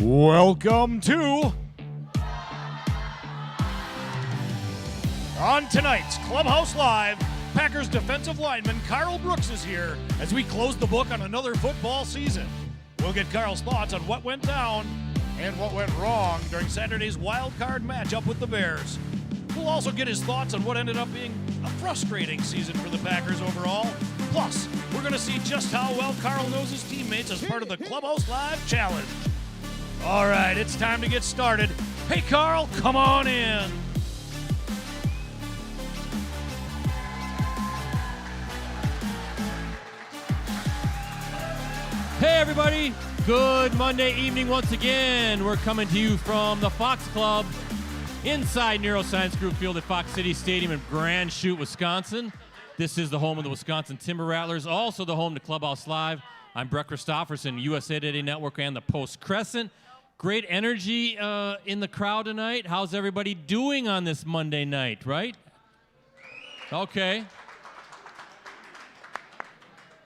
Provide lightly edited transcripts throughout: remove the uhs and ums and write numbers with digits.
Welcome to on tonight's Clubhouse Live, Packers defensive lineman Karl Brooks is here as we close the book on another football season. We'll get Karl's thoughts on what went down and what went wrong during Saturday's wild card matchup with the Bears. We'll also get his thoughts on what ended up being a frustrating season for the Packers overall. Plus, we're going to see just how well Karl knows his teammates as part of the Clubhouse Live Challenge. All right, it's time to get started. Hey, Karl, come on in. Hey, everybody. Good Monday evening once again. We're coming to you from the Fox Club inside Neuroscience Group Field at Fox City Stadium in Grand Chute, Wisconsin. This is the home of the Wisconsin Timber Rattlers, also the home to Clubhouse Live. I'm Brett Christopherson, USA Today Network and the Post Crescent. Great energy in the crowd tonight. How's everybody doing on this Monday night, right? Okay.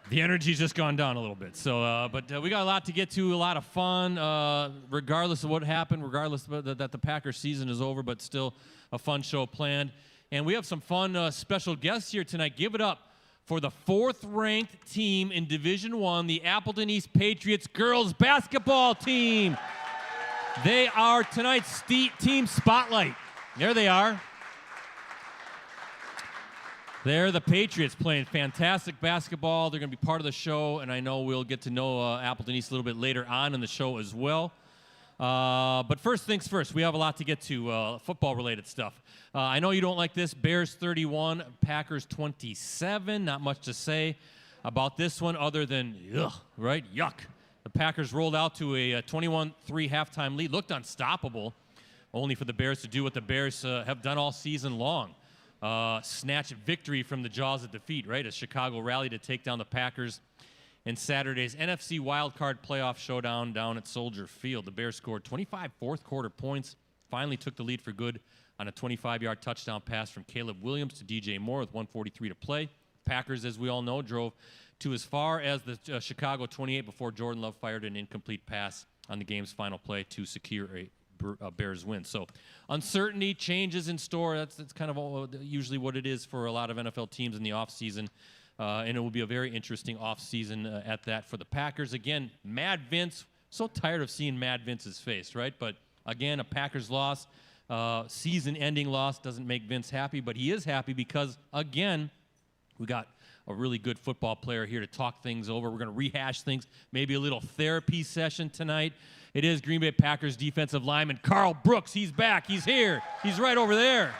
The energy's just gone down a little bit. So, but we got a lot to get to, a lot of fun, regardless of what happened, regardless of that the Packers season is over, but still a fun show planned. And we have some fun special guests here tonight. Give it up for the 4th-ranked team in Division I, the Appleton East Patriots girls basketball team. They are tonight's team spotlight. There they are. They're the Patriots playing fantastic basketball. They're going to be part of the show, and I know we'll get to know Appleton East a little bit later on in the show as well. But first things first, we have a lot to get to, football-related stuff. I know you don't like this. Bears 31, Packers 27. Not much to say about this one other than, right? Yuck. The Packers rolled out to a 21-3 halftime lead. Looked unstoppable, only for the Bears to do what the Bears have done all season long. Snatch victory from the jaws of defeat, right? As Chicago rallied to take down the Packers in Saturday's NFC wildcard playoff showdown down at Soldier Field. The Bears scored 25 fourth-quarter points, finally took the lead for good on a 25-yard touchdown pass from Caleb Williams to DJ Moore with 1:43 to play. Packers, as we all know, drove to as far as the Chicago 28 before Jordan Love fired an incomplete pass on the game's final play to secure a Bears win. So uncertainty, changes in store. That's kind of usually what it is for a lot of NFL teams in the offseason. And it will be a very interesting offseason at that for the Packers. Again, Mad Vince, so tired of seeing Mad Vince's face, right? But again, a Packers loss, season-ending loss doesn't make Vince happy, but he is happy because, again, we got a really good football player here to talk things over. We're going to rehash things, maybe a little therapy session tonight. It is Green Bay Packers defensive lineman Karl Brooks. He's back. He's here. He's right over there.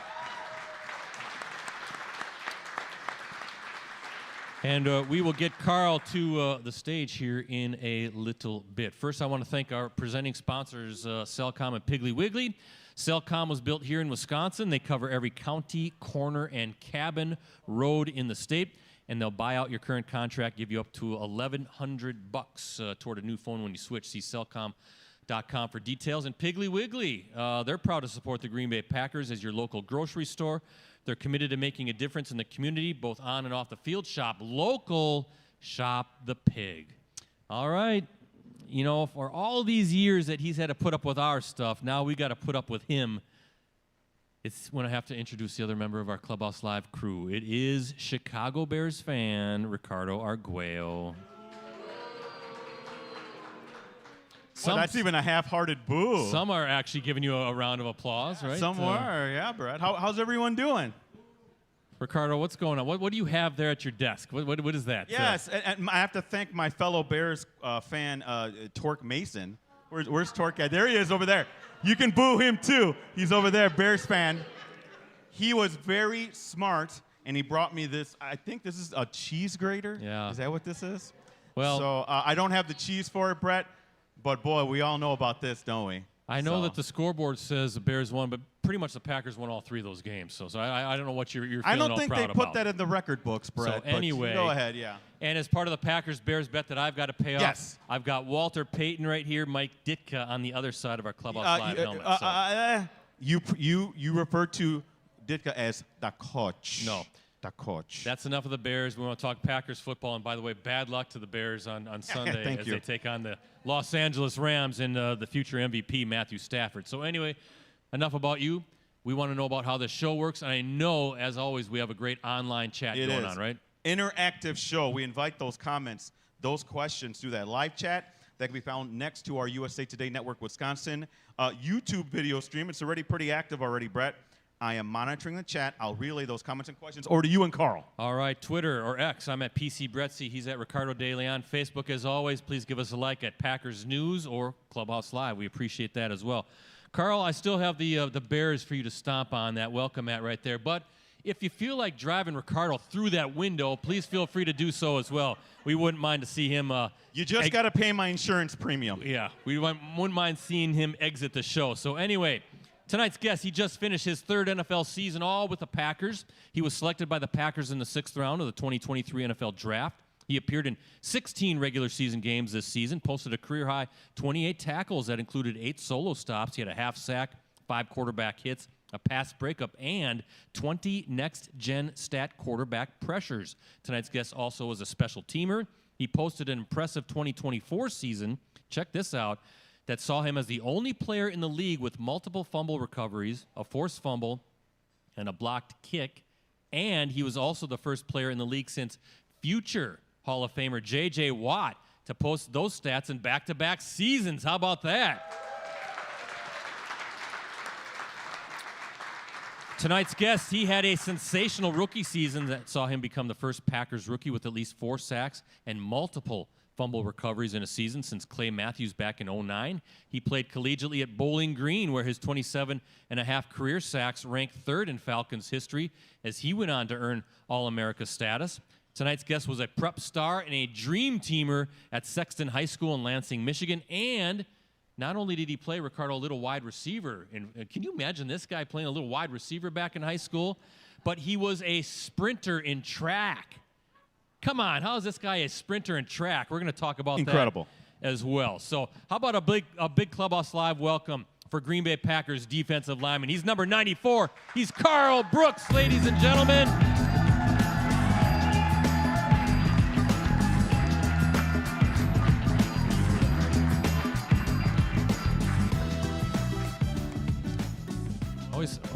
And we will get Karl to the stage here in a little bit. First, I want to thank our presenting sponsors, Cellcom and Piggly Wiggly. Cellcom was built here in Wisconsin. They cover every county, corner, and cabin road in the state. And they'll buy out your current contract, give you up to $1,100 toward a new phone when you switch. See Cellcom.com for details. And Piggly Wiggly, they're proud to support the Green Bay Packers as your local grocery store. They're committed to making a difference in the community, both on and off the field. Shop local, shop the pig. All right. You know, for all these years that he's had to put up with our stuff, now we got to put up with him. It's when I have to introduce the other member of our Clubhouse Live crew. It is Chicago Bears fan, Ricardo Arguello. That's even a half-hearted boo. Some are actually giving you a round of applause, right? Some are, yeah, Brett. How's everyone doing? Ricardo, what's going on? What do you have there at your desk? What is that? Yes, and I have to thank my fellow Bears fan, Torque Mason. Where's Torque at? There he is over there. You can boo him too. He's over there, Bears fan. He was very smart, and he brought me this. I think this is a cheese grater. Yeah. Is that what this is? Well, so I don't have the cheese for it, Brett, but boy, we all know about this, don't we? I know that the scoreboard says the Bears won, but pretty much the Packers won all 3 of those games. So I don't know what you're feeling all proud about. I don't think they put that in the record books, Brett. So anyway, go ahead, yeah. And as part of the Packers-Bears bet that I've got to pay off, I've got Walter Payton right here, Mike Ditka on the other side of our Clubhouse Live helmet. You refer to Ditka as the coach. No. the coach. That's enough of the Bears. We want to talk Packers football. And by the way, bad luck to the Bears on Sunday Thank as you. they take on the Los Angeles Rams and the future MVP, Matthew Stafford. So anyway, enough about you. We want to know about how the show works. And I know, as always, we have a great online chat going on, right? Interactive show. We invite those comments, those questions through that live chat that can be found next to our USA Today Network Wisconsin YouTube video stream. It's already pretty active already, Brett. I am monitoring the chat. I'll relay those comments and questions over to you and Karl. All right, Twitter or X, I'm at PC Bretzi. He's at Ricardo De Leon. Facebook, as always, please give us a like at Packers News or Clubhouse Live. We appreciate that as well. Karl, I still have the Bears for you to stomp on, that welcome mat right there. But if you feel like driving Ricardo through that window, please feel free to do so as well. We wouldn't mind to see him. You just got to pay my insurance premium. Yeah, we wouldn't mind seeing him exit the show. So anyway, tonight's guest, he just finished his third NFL season, all with the Packers. He was selected by the Packers in the 6th round of the 2023 NFL Draft. He appeared in 16 regular season games this season, posted a career-high 28 tackles that included 8 solo stops. He had a half sack, 5 quarterback hits, a pass breakup, and 20 next-gen stat quarterback pressures. Tonight's guest also was a special teamer. He posted an impressive 2024 season, check this out, that saw him as the only player in the league with multiple fumble recoveries, a forced fumble, and a blocked kick. And he was also the first player in the league since future Hall of Famer J.J. Watt to post those stats in back-to-back seasons. How about that? Tonight's guest, he had a sensational rookie season that saw him become the first Packers rookie with at least 4 sacks and multiple fumble recoveries in a season since Clay Matthews back in 2009. He played collegiately at Bowling Green, where his 27.5 career sacks ranked 3rd in Falcons history as he went on to earn All-America status. Tonight's guest was a prep star and a dream teamer at Sexton High School in Lansing, Michigan. And not only did he play, Ricardo, a little wide receiver. And can you imagine this guy playing a little wide receiver back in high school? But he was a sprinter in track. Come on, how is this guy a sprinter in track? We're going to talk about that as well. So how about a big Clubhouse Live welcome for Green Bay Packers defensive lineman. He's number 94. He's Karl Brooks, ladies and gentlemen.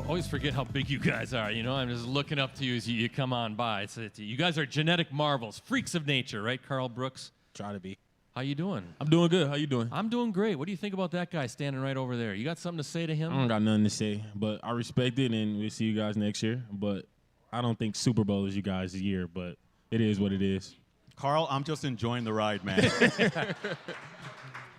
Always forget how big you guys are. You know, I'm just looking up to you as you come on by. You guys are genetic marvels, freaks of nature, right, Karl Brooks? Try to be. How you doing? I'm doing good. How you doing? I'm doing great. What do you think about that guy standing right over there? You got something to say to him? I don't got nothing to say, but I respect it, and we'll see you guys next year. But I don't think Super Bowl is you guys' year, but it is what it is. Karl, I'm just enjoying the ride, man.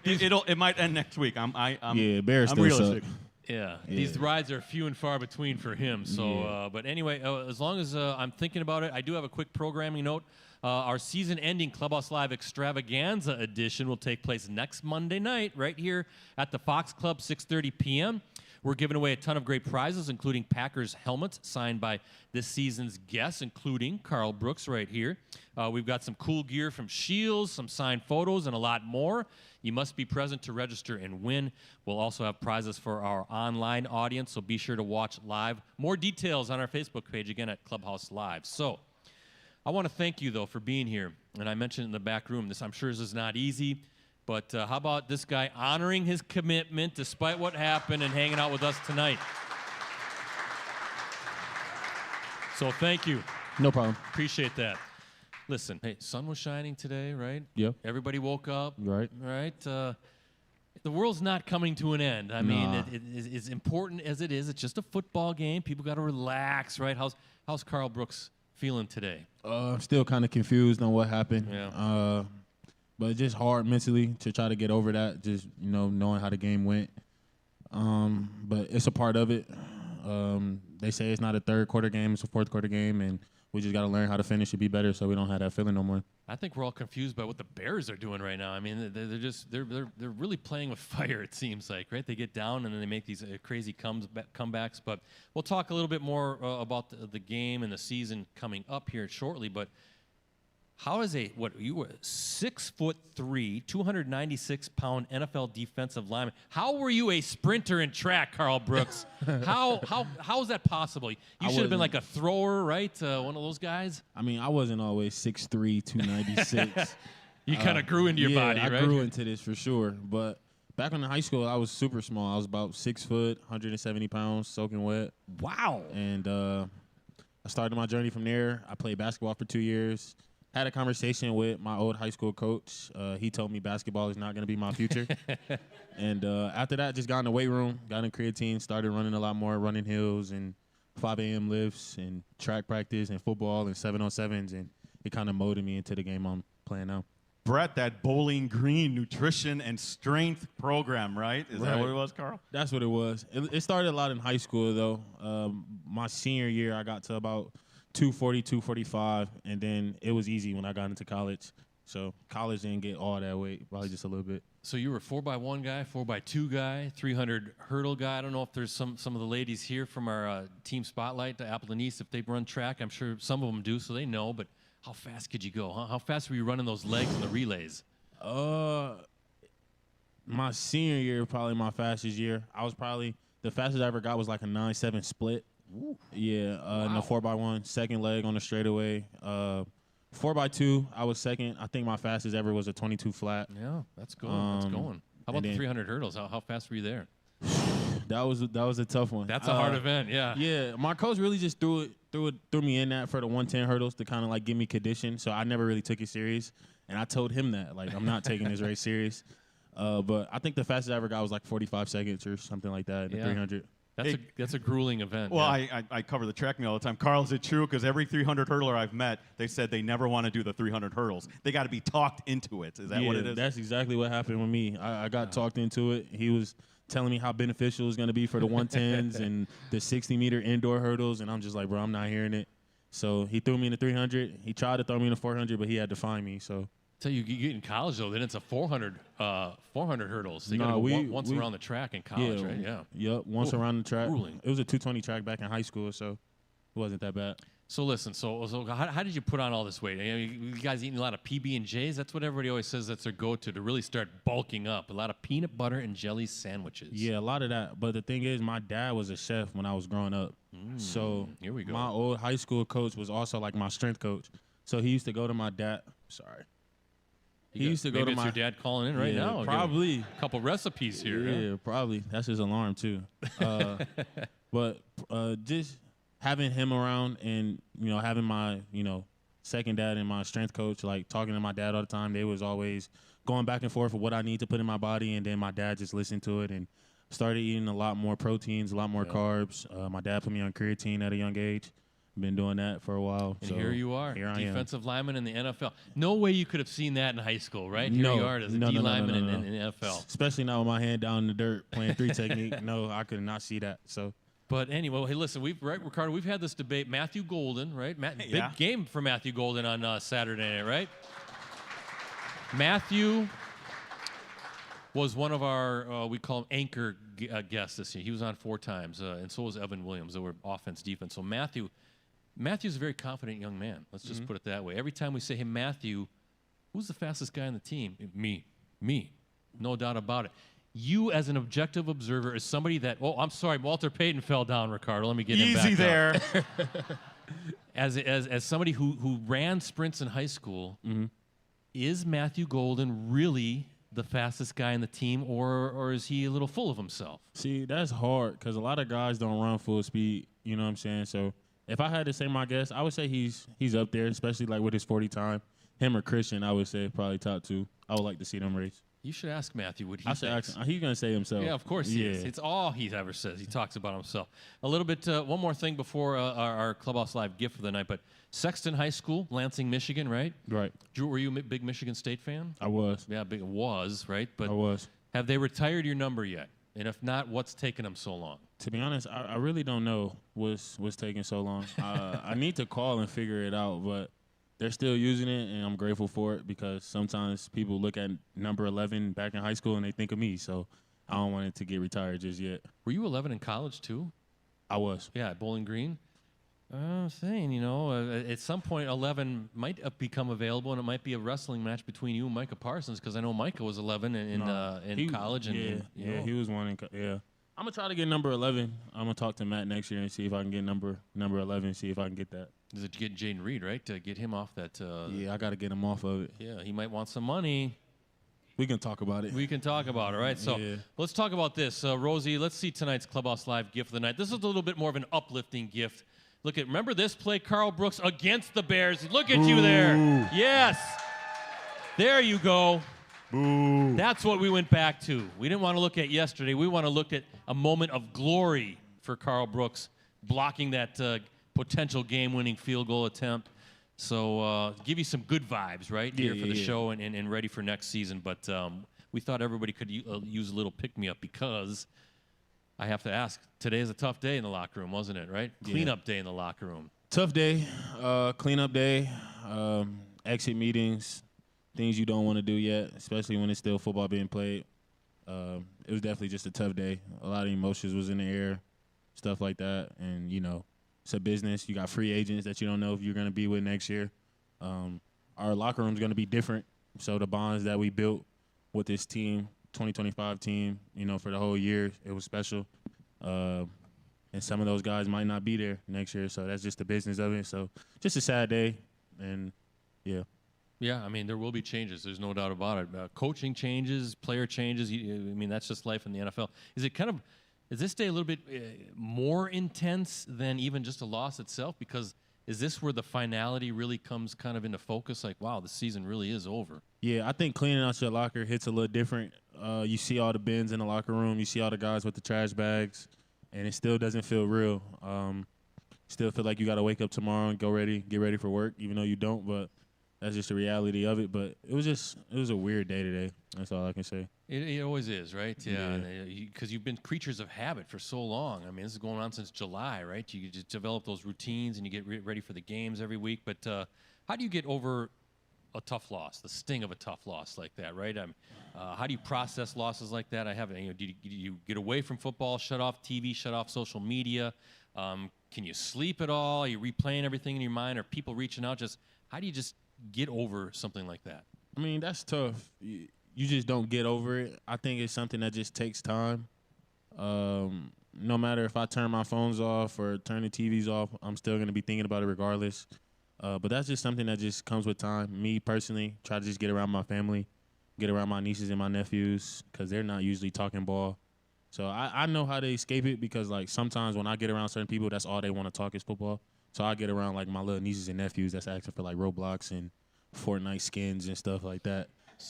It might end next week. Yeah, Bears I'm still realistic. suck. Yeah, these rides are few and far between for him. So, but anyway, as long as I'm thinking about it, I do have a quick programming note. Our season-ending Clubhouse Live Extravaganza edition will take place next Monday night right here at the Fox Club, 6:30 p.m. We're giving away a ton of great prizes, including Packers helmets signed by this season's guests, including Karl Brooks right here. We've got some cool gear from Shields, some signed photos, and a lot more. You must be present to register and win. We'll also have prizes for our online audience, so be sure to watch live. More details on our Facebook page, again, at Clubhouse Live. So I want to thank you, though, for being here. And I mentioned in the back room, I'm sure this is not easy, but how about this guy honoring his commitment despite what happened and hanging out with us tonight? So thank you. No problem. Appreciate that. Listen, hey, sun was shining today, right? Yep. Everybody woke up. Right. Right? The world's not coming to an end. I mean, it is important as it is. It's just a football game. People got to relax, right? How's Karl Brooks feeling today? I'm still kind of confused on what happened. Yeah. But it's just hard mentally to try to get over that, just, knowing how the game went. But it's a part of it. They say it's not a third quarter game, it's a fourth quarter game, and we just got to learn how to finish and be better so we don't have that feeling no more. I think we're all confused by what the Bears are doing right now. I mean, they're really playing with fire, it seems like, right? They get down and then they make these crazy comebacks. But we'll talk a little bit more about the game and the season coming up here shortly. But How is you were 6'3", 296-pound NFL defensive lineman? How were you a sprinter in track, Karl Brooks? How is that possible? You should have been like a thrower, right? One of those guys. I mean, I wasn't always 6'3", 296. You kind of grew into your body, right? I grew into this for sure. But back in high school, I was super small. I was about 6 foot, 170 pounds, soaking wet. Wow. And I started my journey from there. I played basketball for 2 years. Had a conversation with my old high school coach. He told me basketball is not going to be my future. And after that, just got in the weight room, got in creatine, started running a lot more, running hills and 5 a.m. lifts and track practice and football and 7-on-7s. And it kind of molded me into the game I'm playing now. Brett, that Bowling Green nutrition and strength program, right? Is that what it was, Karl? That's what it was. It started a lot in high school, though. My senior year, I got to about 240, 245, and then it was easy when I got into college. So college didn't get all that weight, probably just a little bit. So you were 4x1 guy, 4x2 guy, 300 hurdle guy. I don't know if there's some of the ladies here from our team spotlight, Appleton East, if they run track. I'm sure some of them do, so they know. But how fast could you go? Huh? How fast were you running those legs and the relays? My senior year, probably my fastest year. I was probably the fastest I ever got was like a 9-7 split. Ooh. Yeah, Wow. in the 4x1, second leg on the straightaway. 4x2, I was second. I think my fastest ever was a 22 flat. Yeah, that's going. That's going. How about the 300 hurdles? How fast were you there? That was a tough one. That's a hard event, yeah. Yeah, my coach really just threw me in that for the 110 hurdles to kind of like give me condition. So I never really took it serious, and I told him that like I'm not taking this race serious. But I think the fastest I ever got was like 45 seconds or something like that. The 300. That's a grueling event. Well, yeah. I cover the track meet all the time. Karl, is it true? Because every 300 hurdler I've met, they said they never want to do the 300 hurdles. They got to be talked into it. Is that what it is? That's exactly what happened with me. I got talked into it. He was telling me how beneficial it's going to be for the 110s and the 60-meter indoor hurdles, and I'm just like, bro, I'm not hearing it. So he threw me in the 300. He tried to throw me in the 400, but he had to find me. So. So you get in college though, then it's a 400 hurdles. So you got to go once around the track in college, right? Yeah. Yep. Once around the track. Grueling. It was a 220 track back in high school, so it wasn't that bad. So listen, so how did you put on all this weight? You guys eating a lot of PB&Js? That's what everybody always says that's their go-to to really start bulking up. A lot of peanut butter and jelly sandwiches. Yeah, a lot of that. But the thing is, my dad was a chef when I was growing up. So here we go. My old high school coach was also like my strength coach. So he used to go to my dad. Sorry. He used to go to maybe it's your dad calling in right now. Probably. A couple recipes here. Yeah, huh? probably. That's his alarm too. But just having him around and having my second dad and my strength coach like talking to my dad all the time. They was always going back and forth with what I need to put in my body, and then my dad just listened to it and started eating a lot more proteins, a lot more carbs. My dad put me on creatine at a young age. Been doing that for a while. And so here you are, here defensive lineman in the NFL. No way you could have seen that in high school, right? Here No, you are as a D lineman in the NFL. Especially not with my hand down in the dirt playing 3 technique. No, I could not see that. So. But anyway, hey, listen, Ricardo, we've had this debate. Matthew Golden, right? Big game for Matthew Golden on Saturday night, right? Matthew was one of our, we call him anchor guests this year. He was on 4 times, and so was Evan Williams. They were offense, defense. So Matthew's a very confident young man. Let's just put it that way. Every time we say, hey, Matthew, who's the fastest guy on the team? Me. No doubt about it. You, as an objective observer, is somebody that, I'm sorry, Walter Payton fell down, Ricardo. Let me get him back Easy there. As somebody who ran sprints in high school, is Matthew Golden really the fastest guy in the team, or is he a little full of himself? See, that's hard because a lot of guys don't run full speed. You know what I'm saying? So if I had to say my guess, I would say he's up there, especially like with his 40 time. Him or Christian, I would say probably top 2. I would like to see them race. You should ask Matthew what he thinks. Ask him. He's going to say himself. Yeah, of course he is. It's all he ever says. He talks about himself. A little bit, one more thing before our Clubhouse Live gift for the night. But Sexton High School, Lansing, Michigan, right? Right. Drew, were you a big Michigan State fan? I was. Yeah, right? But I was. Have they retired your number yet? And if not, what's taking them so long? To be honest, I really don't know what's taking so long. I need to call and figure it out, but they're still using it, and I'm grateful for it because sometimes people look at number 11 back in high school and they think of me, so I don't want it to get retired just yet. Were you 11 in college too? I was. Yeah, at Bowling Green. I'm saying, at some point 11 might become available, and it might be a wrestling match between you and Micah Parsons, because I know Micah was 11 in college. He was one. I'm gonna try to get number 11. I'm gonna talk to Matt next year and see if I can get number 11. See if I can get that. Is it get Jaden Reed, right, to get him off that? Yeah, I gotta get him off of it. Yeah, he might want some money. We can talk about it. We can talk about it, right? So let's talk about this. Rosie, let's see tonight's Clubhouse Live gift of the night. This is a little bit more of an uplifting gift. Remember this play, Karl Brooks against the Bears. Look at you there. Yes. There you go. Boo. That's what we went back to. We didn't want to look at yesterday. We want to look at a moment of glory for Karl Brooks, blocking that potential game-winning field goal attempt. So give you some good vibes, right, here for the show and ready for next season. But we thought everybody could use a little pick-me-up, because I have to ask, today is a tough day in the locker room, wasn't it, right? Cleanup day in the locker room. Tough day, cleanup day, exit meetings, things you don't want to do yet, especially when it's still football being played. It was definitely just a tough day. A lot of emotions was in the air, stuff like that. And, it's a business. You got free agents that you don't know if you're going to be with next year. Our locker room's going to be different. So the bonds that we built with this team, 2025 team, for the whole year, it was special. And some of those guys might not be there next year. So that's just the business of it. So just a sad day. And, yeah. Yeah, there will be changes. There's no doubt about it. Coaching changes, player changes. That's just life in the NFL. Is this day a little bit more intense than even just a loss itself? Because is this where the finality really comes kind of into focus? Like, wow, the season really is over. Yeah, I think cleaning out your locker hits a little different. You see all the bins in the locker room. You see all the guys with the trash bags, and it still doesn't feel real. Still feel like you got to wake up tomorrow and get ready for work, even though you don't. But that's just the reality of it. But it was a weird day today. That's all I can say. It always is, right? Yeah, because you've been creatures of habit for so long. This is going on since July, right? You just develop those routines and you get ready for the games every week. But how do you get over a tough loss, the sting of a tough loss like that, right? How do you process losses like that? Do you get away from football, shut off TV, shut off social media? Can you sleep at all? Are you replaying everything in your mind? Are people reaching out? How do you just get over something like that? That's tough. You just don't get over it. I think it's something that just takes time. No matter if I turn my phones off or turn the TVs off, I'm still going to be thinking about it regardless. But that's just something that just comes with time. Me personally, try to just get around my family, get around my nieces and my nephews, because they're not usually talking ball. So I know how to escape it, because sometimes when I get around certain people, that's all they want to talk is football. So I get around my little nieces and nephews that's asking for Roblox and Fortnite skins and stuff like that.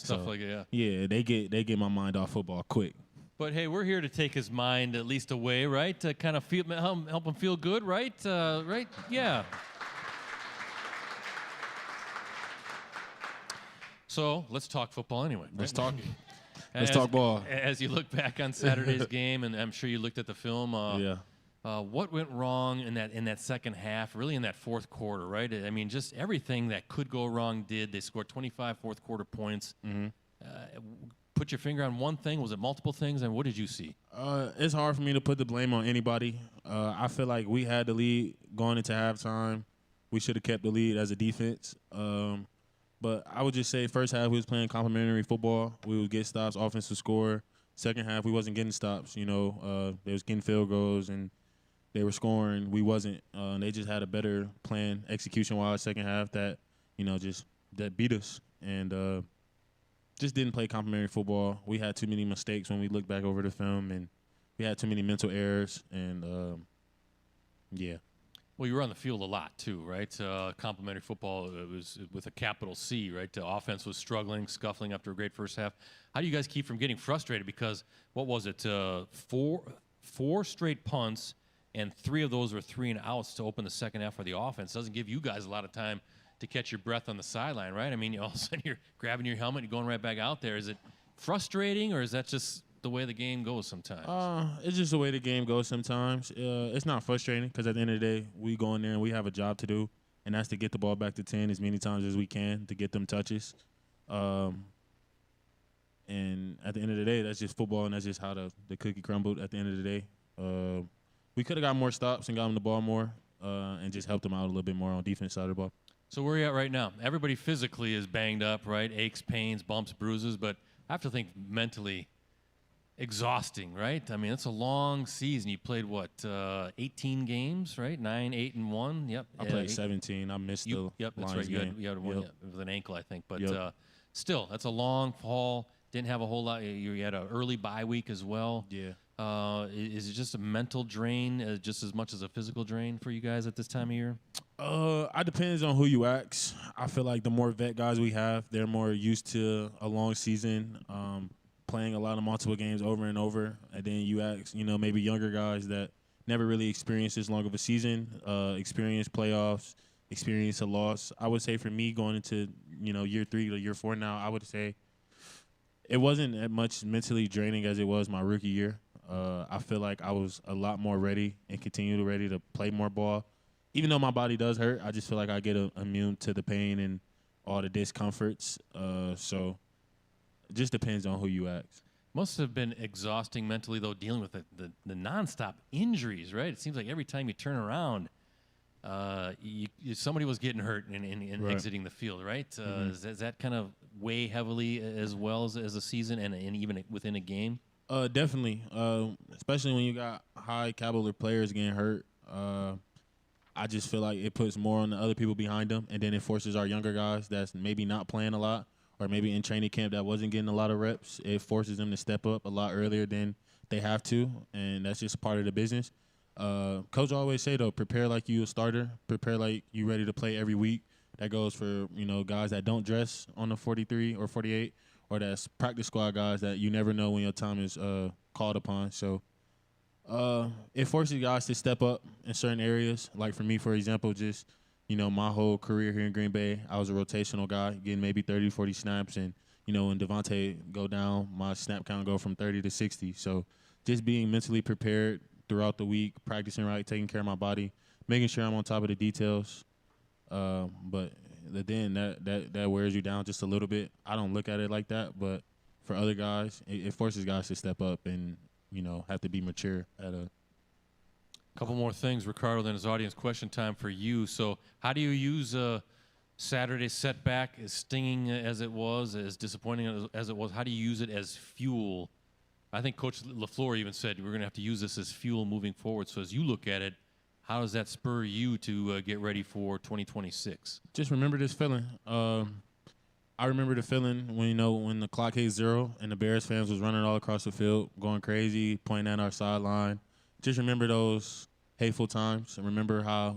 Like that, yeah. They get my mind off football quick. But hey, we're here to take his mind at least away, right? To kind of help him feel good, right? Right? Yeah. So let's talk football anyway. Right? Let's talk ball. As you look back on Saturday's game, and I'm sure you looked at the film. What went wrong in that second half, really in that fourth quarter, right? Just everything that could go wrong did. They scored 25 fourth quarter points. Mm-hmm. Put your finger on one thing. Was it multiple things? And what did you see? It's hard for me to put the blame on anybody. I feel like we had the lead going into halftime. We should have kept the lead as a defense. But I would just say first half we was playing complimentary football. We would get stops, offense would score. Second half we wasn't getting stops. They was getting field goals and they were scoring. We wasn't. They just had a better plan execution-wise second half that beat us. And just didn't play complimentary football. We had too many mistakes when we look back over the film, and we had too many mental errors. And, yeah. Well, you were on the field a lot too, right? Complimentary football was with a capital C, right? The offense was struggling, scuffling after a great first half. How do you guys keep from getting frustrated? Because what was it? Four straight punts, and 3 of those were 3 and outs to open the second half for the offense. Doesn't give you guys a lot of time to catch your breath on the sideline, right? All of a sudden you're grabbing your helmet and going right back out there. Is it frustrating, or is that just the way the game goes sometimes? It's just the way the game goes sometimes. It's not frustrating, because at the end of the day, we go in there and we have a job to do, and that's to get the ball back to 10 as many times as we can to get them touches. And at the end of the day, that's just football, and that's just how the cookie crumbled at the end of the day. We could have got more stops and got them the ball more. and just help them out a little bit more on defense side of the ball. So where are you at right now? Everybody physically is banged up, right? Aches, pains, bumps, bruises, but I have to think mentally exhausting, right? I mean, it's a long season. You played, 18 games, right? 9, 8, and 1. Yep. I played 17. I missed the Yep, that's Lions right. game. You had one Yep. with an ankle, I think. But Yep. Still, that's a long fall. Didn't have a whole lot. You had an early bye week as well. Yeah. Is it just a mental drain just as much as a physical drain for you guys at this time of year? It depends on who you ask. I feel like the more vet guys we have, they're more used to a long season, playing a lot of multiple games over and over. And then you ask, maybe younger guys that never really experienced this long of a season, experienced playoffs, experienced a loss. I would say for me going into, year 3 to year 4 now, I would say it wasn't as much mentally draining as it was my rookie year. I feel like I was a lot more ready and continue to ready to play more ball. Even though my body does hurt, I just feel like I get immune to the pain and all the discomforts. So it just depends on who you ask. Must have been exhausting mentally, though, dealing with the nonstop injuries, right? It seems like every time you turn around, somebody was getting hurt and Right. exiting the field, right? Does that kind of weigh heavily as well as a season and even within a game? Definitely, especially when you got high caliber players getting hurt. I just feel like it puts more on the other people behind them, and then it forces our younger guys that's maybe not playing a lot or maybe in training camp that wasn't getting a lot of reps. It forces them to step up a lot earlier than they have to, and that's just part of the business. Coach always say, though, prepare like you a starter, prepare like you ready to play every week. That goes for, guys that don't dress on the 43 or 48, or that's practice squad guys that you never know when your time is called upon. So it forces guys to step up in certain areas. Like for me, for example, just, my whole career here in Green Bay, I was a rotational guy, getting maybe 30, 40 snaps. And, when Devontae go down, my snap count go from 30 to 60. So just being mentally prepared throughout the week, practicing right, taking care of my body, making sure I'm on top of the details. But then that wears you down just a little bit. I don't look at it like that, but for other guys, it forces guys to step up and, have to be mature at a Couple more things, Ricardo, then his audience question time for you. So how do you use Saturday's setback, as stinging as it was, as disappointing as it was? How do you use it as fuel? I think Coach LaFleur even said we're going to have to use this as fuel moving forward. So as you look at it, how does that spur you to get ready for 2026? Just remember this feeling. I remember the feeling when the clock hit 0 and the Bears fans was running all across the field, going crazy, pointing at our sideline. Just remember those hateful times and remember how,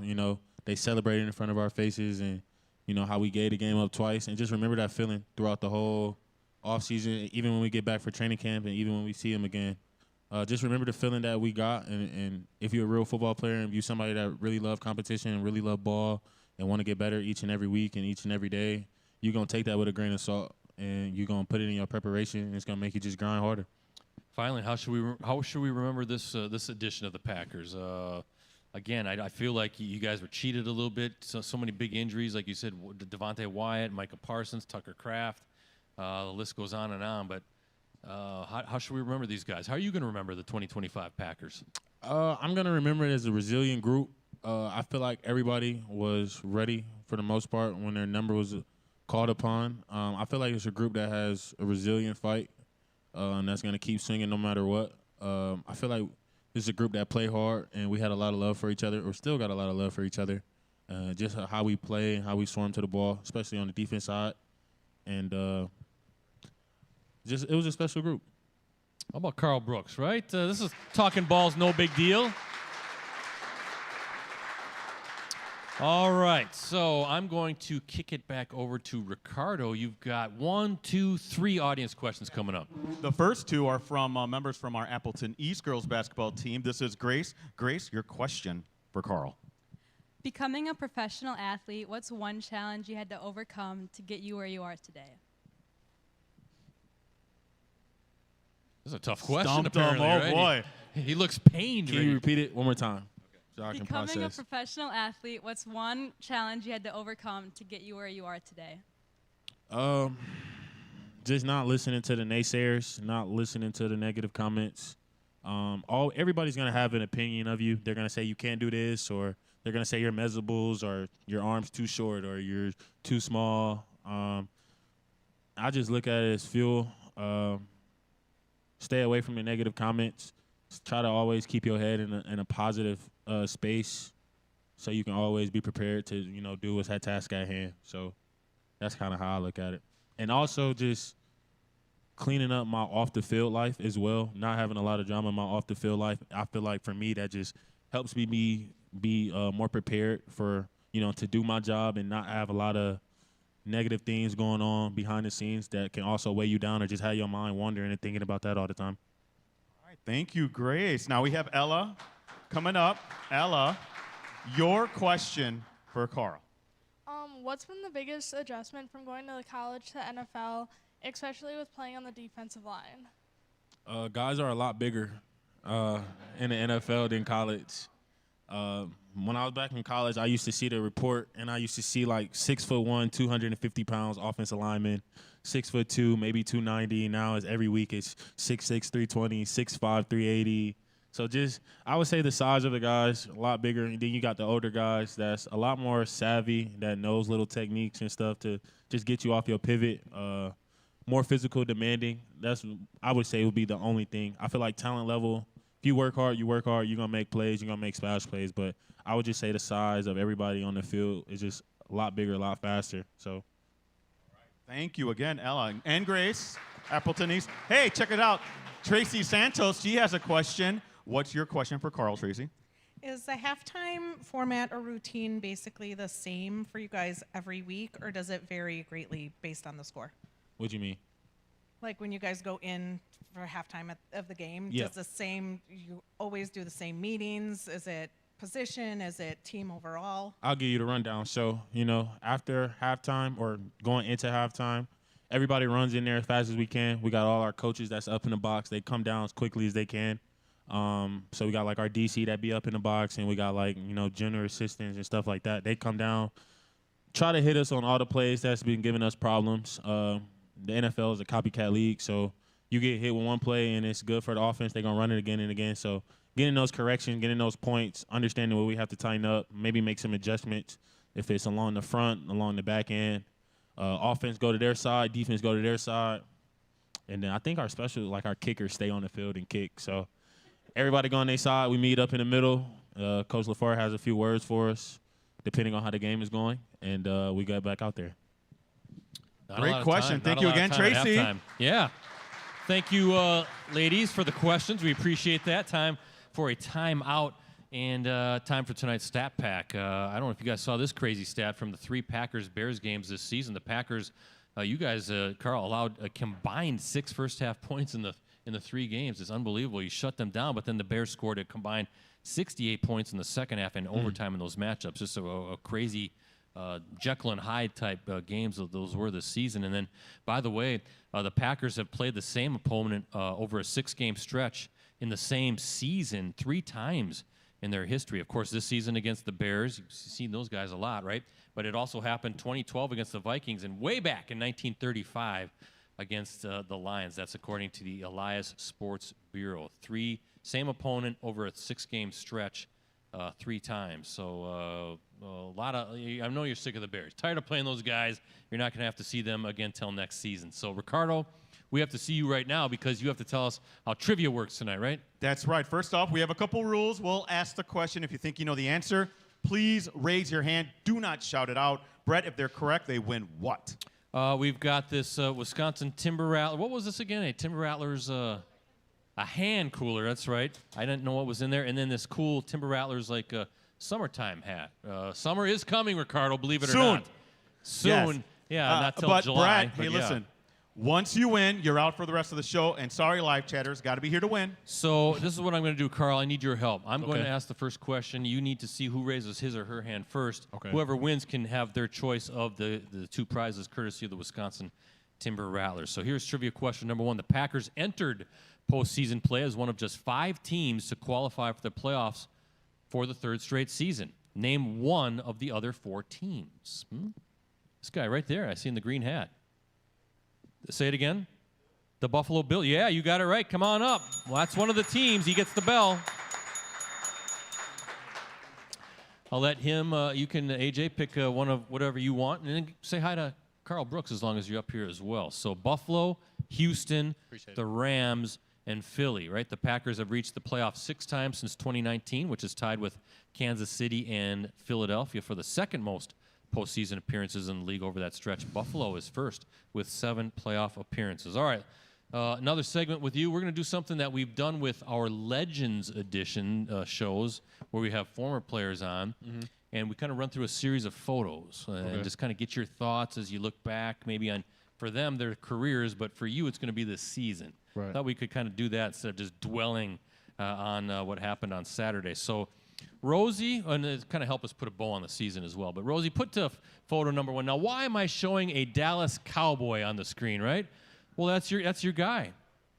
they celebrated in front of our faces and, how we gave the game up twice. And just remember that feeling throughout the whole offseason, even when we get back for training camp and even when we see them again. Just remember the feeling that we got. And if you're a real football player and you're somebody that really love competition and really love ball and want to get better each and every week and each and every day, you're going to take that with a grain of salt and you're going to put it in your preparation and it's going to make you just grind harder. Finally, how should we remember this edition of the Packers? Again, I feel like you guys were cheated a little bit. So many big injuries, like you said, Devontae Wyatt, Micah Parsons, Tucker Kraft. The list goes on and on. But how should we remember these guys? How are you going to remember the 2025 Packers? I'm going to remember it as a resilient group. I feel like everybody was ready for the most part when their number was called upon. I feel like it's a group that has a resilient fight. And that's going to keep swinging no matter what. I feel like this is a group that play hard, and we had a lot of love for each other, or still got a lot of love for each other. Just how we play and how we swarm to the ball, especially on the defense side. And it was a special group. How about Karl Brooks, right? This is talking balls, no big deal. All right, so I'm going to kick it back over to Ricardo. You've got 1, 2, 3 audience questions coming up. The first 2 are from members from our Appleton East girls basketball team. This is Grace. Grace, your question for Karl. Becoming a professional athlete, what's one challenge you had to overcome to get you where you are today? This is a tough question, Stumped him. apparently, Oh, right? boy. He looks pained. Can you repeat it one more time so I can Becoming a process? professional athlete, what's one challenge you had to overcome to get you where you are today? Just not listening to the naysayers, not listening to the negative comments. Everybody's gonna have an opinion of you. They're gonna say you can't do this, or they're gonna say you're measurables, or your arm's too short, or you're too small. I just look at it as fuel. Stay away from the negative comments. Try to always keep your head in a positive space, so you can always be prepared to do what's that task at hand. So that's kind of how I look at it, and also just cleaning up my off the field life as well. Not having a lot of drama in my off the field life. I feel like for me that just helps me be more prepared for to do my job and not have a lot of negative things going on behind the scenes that can also weigh you down or just have your mind wandering and thinking about that all the time. All right, thank you, Grace. Now we have Ella coming up. Ella, your question for Karl. What's been the biggest adjustment from going to college to NFL, especially with playing on the defensive line? Guys are a lot bigger in the NFL than college. When I was back in college, I used to see the report, and I used to see like 6'1", 250 pounds offensive lineman, 6'2", maybe 290. Now it's every week it's 6'6", 320, 6'5", 380. So I would say the size of the guys a lot bigger, and then you got the older guys that's a lot more savvy, that knows little techniques and stuff to just get you off your pivot. More physical, demanding. I would say would be the only thing. I feel like talent level. If you work hard, you're gonna make plays, you're gonna make splash plays. But I would just say the size of everybody on the field is just a lot bigger, a lot faster. So. Thank you again, Ella. And Grace, Appleton East. Hey, check it out. Tracy Santos, she has a question. What's your question for Karl, Tracy? Is the halftime format or routine basically the same for you guys every week, or does it vary greatly based on the score? What do you mean? Like when you guys go in for halftime of the game, Yeah. you always do the same meetings? Is it position? Is it team overall? I'll give you the rundown. So, after halftime or going into halftime, everybody runs in there as fast as we can. We got all our coaches that's up in the box. They come down as quickly as they can. So we got like our DC that be up in the box, and we got like, junior assistants and stuff like that. They come down, try to hit us on all the plays that's been giving us problems. The NFL is a copycat league, so you get hit with one play and it's good for the offense. They're going to run it again and again. So getting those corrections, getting those points, understanding what we have to tighten up, maybe make some adjustments if it's along the front, along the back end. Offense go to their side, defense go to their side. And then I think our kickers stay on the field and kick. So everybody go on their side. We meet up in the middle. Coach LaFleur has a few words for us, depending on how the game is going, and we get back out there. Great question. Thank you again, Tracy. Yeah. Thank you, ladies, for the questions. We appreciate that. Time for a timeout and time for tonight's stat pack. I don't know if you guys saw this crazy stat from the 3 Packers-Bears games this season. The Packers, you guys, Karl, allowed a combined 6 first-half points in the 3 games. It's unbelievable. You shut them down, but then the Bears scored a combined 68 points in the second half and overtime in those matchups. Just a crazy Jekyll and Hyde type games those were this season. And then, by the way, the Packers have played the same opponent over a 6-game stretch in the same season 3 times in their history. Of course, this season against the Bears, you've seen those guys a lot, right? But it also happened 2012 against the Vikings and way back in 1935 against the Lions. That's according to the Elias Sports Bureau. Same opponent over a 6-game stretch 3 times. So a lot of, I know you're sick of the Bears. Tired of playing those guys. You're not going to have to see them again till next season. So, Ricardo, we have to see you right now because you have to tell us how trivia works tonight, right? That's right. First off, we have a couple rules. We'll ask the question. If you think you know the answer, please raise your hand. Do not shout it out. Brett, if they're correct, they win what? We've got this Wisconsin Timber Rattlers. What was this again? A Timber Rattlers, a hand cooler. That's right. I didn't know what was in there. And then this cool Timber Rattlers summertime hat. Summer is coming, Ricardo. Believe it or not. Soon. Yes. Yeah, not till but July. Brett, hey, listen. Once you win, you're out for the rest of the show. And sorry, live chatters, got to be here to win. So this is what I'm going to do, Karl. I need your help. I'm going to ask the first question. You need to see who raises his or her hand first. Okay. Whoever wins can have their choice of the 2 prizes, courtesy of the Wisconsin Timber Rattlers. So here's trivia question number 1. The Packers entered postseason play as one of just 5 teams to qualify for the playoffs for the 3rd straight season. Name one of the other 4 teams. This guy right there, I see in the green hat. Say it again. The Buffalo Bill. Yeah, you got it right. Come on up. Well, that's one of the teams. He gets the bell. I'll let him, you can, AJ, pick one of whatever you want, and then say hi to Karl Brooks as long as you're up here as well. So Buffalo, Houston, the Rams, and Philly, right? The Packers have reached the playoffs 6 times since 2019, which is tied with Kansas City and Philadelphia for the second most postseason appearances in the league over that stretch. Buffalo is first with 7 playoff appearances. All right, another segment with you. We're going to do something that we've done with our Legends Edition shows where we have former players on, and we kind of run through a series of photos and just kind of get your thoughts as you look back, maybe on, for them, their careers, but for you, it's going to be this season. Right. Thought we could kind of do that instead of just dwelling on what happened on Saturday. So, Rosie, and it kind of help us put a bow on the season as well, but Rosie, put to photo number 1. Now, why am I showing a Dallas Cowboy on the screen, right? Well, that's your guy,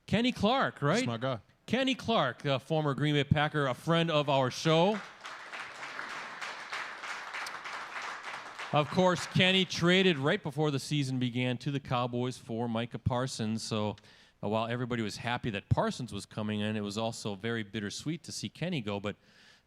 Kenny Clark, right? That's my guy. Kenny Clark, former Green Bay Packer, a friend of our show. Of course, Kenny traded right before the season began to the Cowboys for Micah Parsons. So while everybody was happy that Parsons was coming in, it was also very bittersweet to see Kenny go. But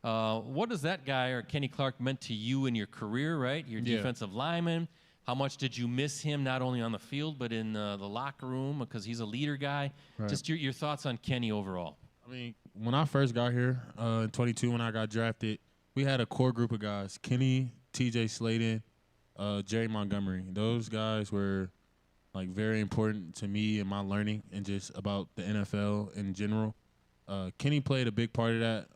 what does that guy, or Kenny Clark, meant to you in your career, right? Your defensive lineman. How much did you miss him, not only on the field, but in the locker room, because he's a leader guy? Right. Just your thoughts on Kenny overall. I mean, when I first got here in 22, when I got drafted, we had a core group of guys: Kenny, T.J. Sladen, Jerry Montgomery. Those guys were like very important to me and my learning and just about the NFL in general. Kenny played a big part of that.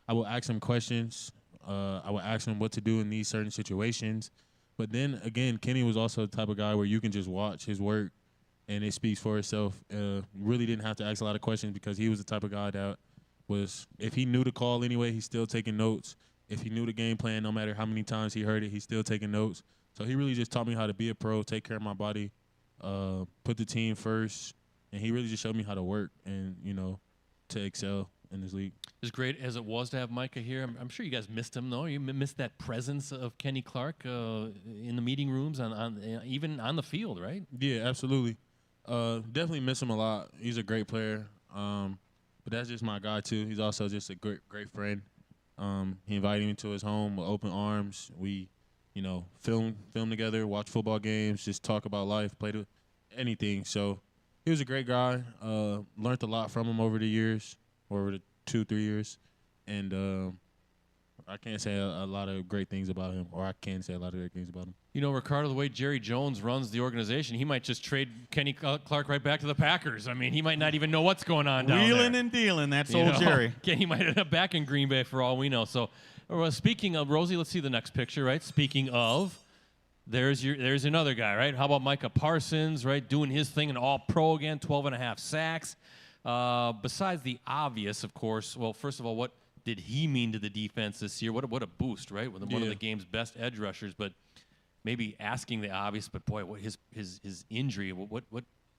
I would ask him questions. I would ask him what to do in these certain situations. But then again, Kenny was also the type of guy where you can just watch his work and it speaks for itself. Really didn't have to ask a lot of questions because he was the type of guy that was, if he knew the call anyway, he's still taking notes. If he knew the game plan, no matter how many times he heard it, he's still taking notes. So he really just taught me how to be a pro, take care of my body, put the team first, and he really just showed me how to work and, to excel in this league. As great as it was to have Micah here, I'm sure you guys missed him, though. You missed that presence of Kenny Clark in the meeting rooms, even on the field, right? Yeah, absolutely. Definitely miss him a lot. He's a great player, but that's just my guy, too. He's also just a great friend. He invited me to his home with open arms. We, film together, watch football games, just talk about life, play anything. So he was a great guy. Learned a lot from him over the years, over the 2-3 years. And I can't say a lot of great things about him, or I can say a lot of great things about him. Ricardo, the way Jerry Jones runs the organization, he might just trade Kenny Clark right back to the Packers. I mean, he might not even know what's going on down there. Wheeling and dealing, that's old Jerry. He might end up back in Green Bay for all we know. So, speaking of, Rosie, let's see the next picture, right? Speaking of, there's another guy, right? How about Micah Parsons, right? Doing his thing, an all-pro again, 12.5 sacks. Besides the obvious, of course, well, first of all, what did he mean to the defense this year? What a boost, right? With one of the game's best edge rushers, but maybe asking the obvious, but boy, what his injury, what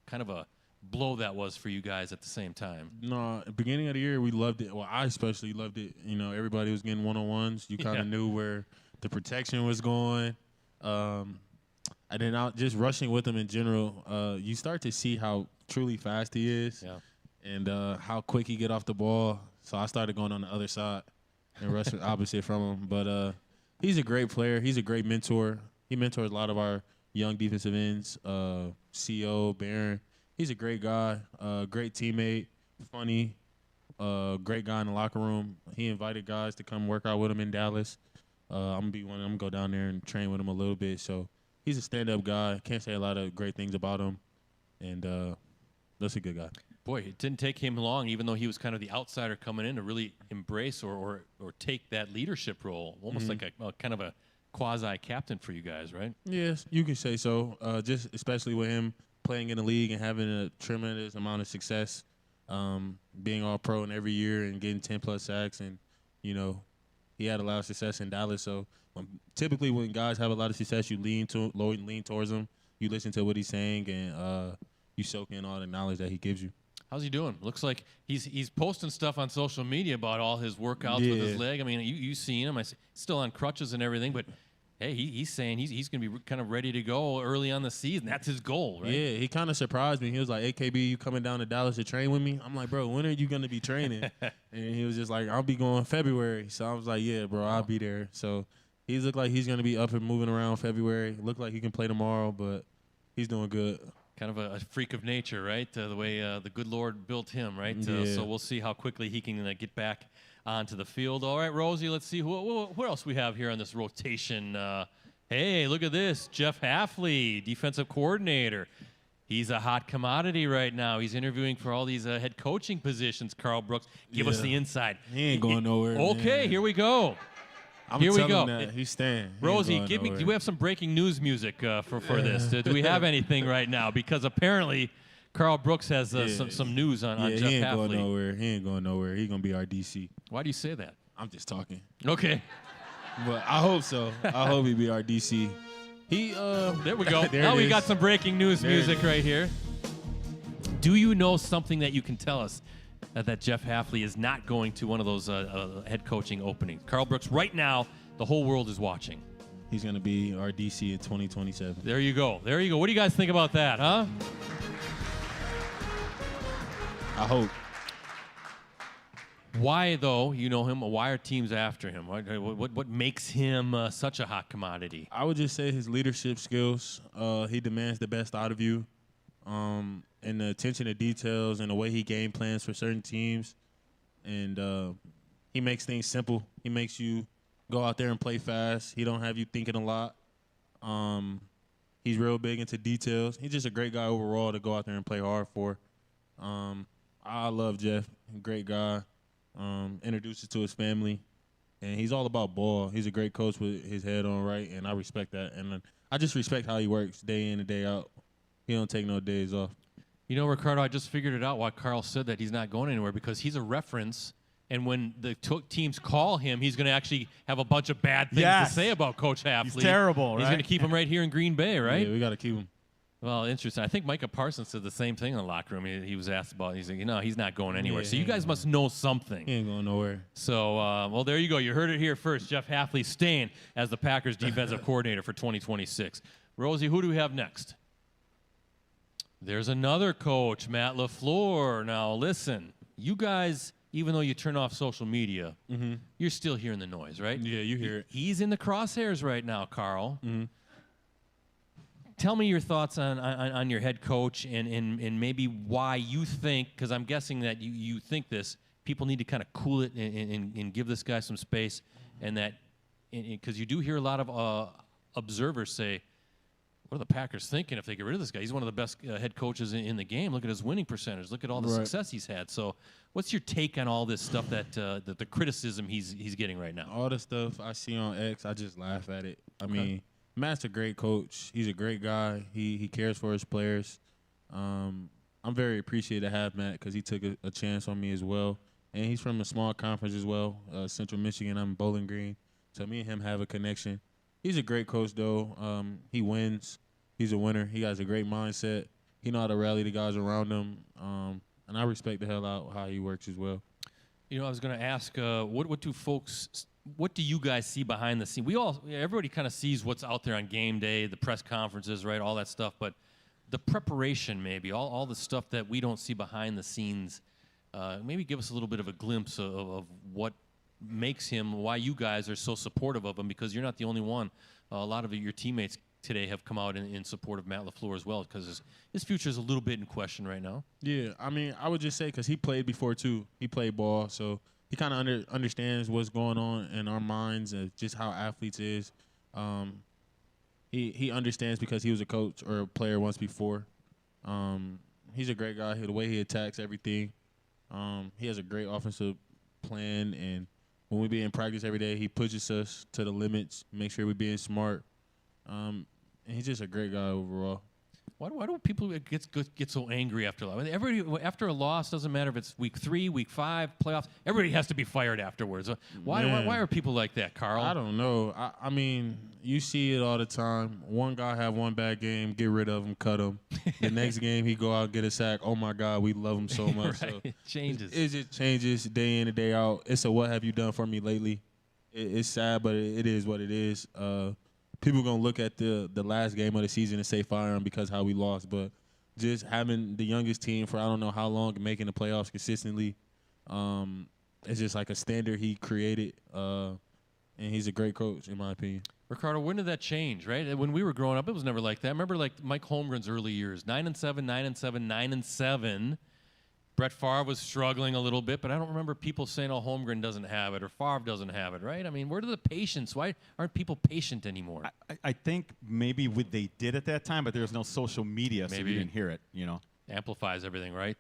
kind of a blow that was for you guys at the same time. No, at the beginning of the year, we loved it. Well, I especially loved it. Everybody was getting one-on-ones. You kind of knew where the protection was going. And then just rushing with him in general, you start to see how truly fast he is and how quick he get off the ball. So I started going on the other side and rushing opposite from him. But he's a great player. He's a great mentor. He mentors a lot of our young defensive ends, CO, Barron. He's a great guy, great teammate, funny, great guy in the locker room. He invited guys to come work out with him in Dallas. I'm going to be one of them, go down there and train with him a little bit. So he's a stand-up guy. Can't say a lot of great things about him. And that's a good guy. Boy, it didn't take him long, even though he was kind of the outsider coming in, to really embrace or take that leadership role, almost like a kind of a quasi-captain for you guys, right? Yes, you can say so. Just especially with him playing in the league and having a tremendous amount of success, being all pro in every year and getting 10+ sacks, and he had a lot of success in Dallas. So typically when guys have a lot of success, you lean towards him. You listen to what he's saying, and you soak in all the knowledge that he gives you. How's he doing? Looks like he's posting stuff on social media about all his workouts with his leg. I mean, you seen him. Still on crutches and everything, but hey, he's saying he's going to be kind of ready to go early on the season. That's his goal, right? Yeah, he kind of surprised me. He was like, AKB, you coming down to Dallas to train with me? I'm like, bro, when are you going to be training? And he was just like, I'll be going February. So I was like, yeah, bro, I'll be there. So he looked like he's going to be up and moving around February. Looked like he can play tomorrow, but he's doing good. Kind of a freak of nature, right? The way the good Lord built him, right? Yeah. So we'll see how quickly he can get back onto the field. All right, Rosie, let's see who else we have here on this rotation. Hey, look at this. Jeff Halfley, defensive coordinator. He's a hot commodity right now. He's interviewing for all these head coaching positions, Karl Brooks. Give us the inside. He ain't going nowhere. Okay, man. here we go. I'm Here we telling go. him that. He's staying. He Rosie, ain't going do we have some breaking news music for this? Do we have anything right now? Because apparently Karl Brooks has some news on Jeff he ain't Halfley. going nowhere. He ain't going nowhere. He's going to be our DC. Why do you say that? I'm just talking. Okay. But I hope so. I hope he be our DC. There we go. There Now it we is. got some breaking news There it music is. right here. Do you know something that you can tell us that Jeff Halfley is not going to one of those head coaching openings? Karl Brooks, right now, the whole world is watching. He's going to be our DC in 2027. There you go. There you go. What do you guys think about that, huh? I hope. Why, though, you know him, why are teams after him? What makes him such a hot commodity? I would just say his leadership skills. He demands the best out of you. And the attention to details and the way he game plans for certain teams. And he makes things simple. He makes you go out there and play fast. He don't have you thinking a lot. He's real big into details. He's just a great guy overall to go out there and play hard for. I love Jeff. Great guy. Introduces to his family. And he's all about ball. He's a great coach with his head on right, and I respect that. And I just respect how he works day in and day out. He don't take no days off. You know, Ricardo, I just figured it out why Karl said that he's not going anywhere, because he's a reference, and when the teams call him, he's going to actually have a bunch of bad things to say about Coach Halfley. He's terrible, He's right? going to keep him right here in Green Bay, right? Yeah, we got to keep him. Well, interesting. I think Micah Parsons said the same thing in the locker room. He was asked about it. He's like, he's not going anywhere. Yeah, So you guys must know something. He ain't going nowhere. So, well, there you go. You heard it here first. Jeff Halfley staying as the Packers defensive coordinator for 2026. Rosie, who do we have next? There's another coach, Matt LaFleur. Now, listen, you guys, even though you turn off social media, you're still hearing the noise, right? Yeah, you hear it. He's in the crosshairs right now, Karl. Tell me your thoughts on your head coach and maybe why you think, because I'm guessing that you think this, people need to kind of cool it and give this guy some space, and that, because you do hear a lot of observers say, what are the Packers thinking if they get rid of this guy? He's one of the best head coaches in the game. Look at his winning percentage. Look at all the success he's had. So what's your take on all this stuff that the criticism he's getting right now? All the stuff I see on X, I just laugh at it. I mean, Matt's a great coach. He's a great guy. He cares for his players. I'm very appreciative to have Matt because he took a chance on me as well. And he's from a small conference as well, Central Michigan. I'm in Bowling Green. So me and him have a connection. He's a great coach, though. He wins. He's a winner. He has a great mindset. He know how to rally the guys around him. And I respect the hell out how he works as well. You know, I was going to ask, what do you guys see behind the scenes? Everybody kind of sees what's out there on game day, the press conferences, right, all that stuff. But the preparation, maybe, all the stuff that we don't see behind the scenes, maybe give us a little bit of a glimpse of what makes him, why you guys are so supportive of him, because you're not the only one. A lot of your teammates today have come out in support of Matt LaFleur as well, because his future is a little bit in question right now. Yeah, I mean, I would just say because he played before, too. He played ball, so he kind of understands what's going on in our minds and just how athletes is. He understands because he was a coach or a player once before. He's a great guy. The way he attacks everything. He has a great offensive plan, and when we be in practice every day, he pushes us to the limits, make sure we're being smart. And he's just a great guy overall. Why do people get so angry after a loss? I mean, everybody after a loss, doesn't matter if it's week 3, week 5, playoffs. Everybody has to be fired afterwards. Why are people like that, Karl? I don't know. I mean, you see it all the time. One guy have one bad game, get rid of him, cut him. The next game, he go out, get a sack. Oh, my God, we love him so much. Right. So It changes. It just changes day in and day out. It's a what have you done for me lately. It's sad, but it is what it is. people going to look at the last game of the season and say fire him because how we lost. But just having the youngest team for I don't know how long and making the playoffs consistently, it's just like a standard he created. And he's a great coach, in my opinion. Ricardo, when did that change, right? When we were growing up, it was never like that. I remember like Mike Holmgren's early years, 9-7, 9-7, 9-7. Brett Favre was struggling a little bit, but I don't remember people saying, oh, Holmgren doesn't have it or Favre doesn't have it, right? I mean, where did the patience? Why aren't people patient anymore? I think maybe they did at that time, but there was no social media, so Maybe. you didn't hear it, Amplifies everything, right?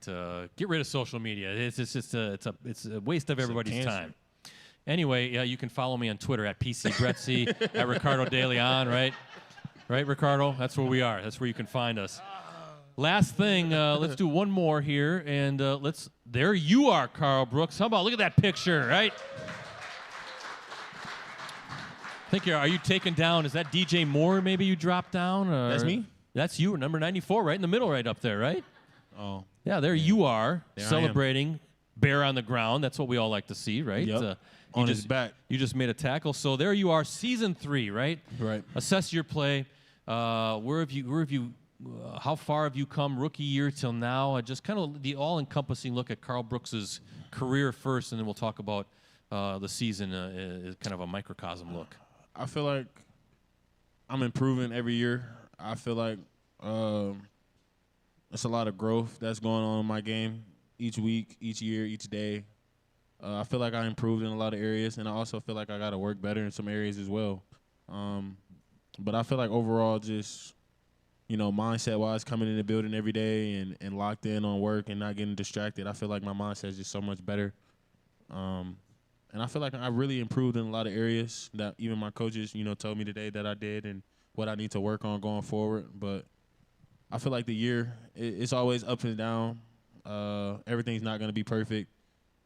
Get rid of social media. It's just it's a waste of everybody's cancer. time. Anyway, you can follow me on Twitter at PCGretzy, at Ricardo De Leon, right? Right, Ricardo? That's where we are. That's where you can find us. Last thing, let's do one more here, and there you are, Karl Brooks. How about, look at that picture, right? Are you taken down? Is that DJ Moore maybe you dropped down? Or? That's me? That's you, number 94, right in the middle, right up there, right? Oh. Yeah, there you are, There I am. celebrating, bear on the ground. That's what we all like to see, right? Yep. On his back. You just made a tackle. So there you are, season 3, right? Right. Assess your play. Where have you how far have you come rookie year till now? Just kind of the all-encompassing look at Karl Brooks' career first, and then we'll talk about the season, kind of a microcosm look. I feel like I'm improving every year. I feel like it's a lot of growth that's going on in my game each week, each year, each day. I feel like I improved in a lot of areas, and I also feel like I got to work better in some areas as well. But I feel like overall just, mindset-wise, coming in the building every day and locked in on work and not getting distracted, I feel like my mindset is just so much better. And I feel like I really improved in a lot of areas that even my coaches, told me today that I did and what I need to work on going forward. But I feel like the year, it's always up and down. Everything's not going to be perfect.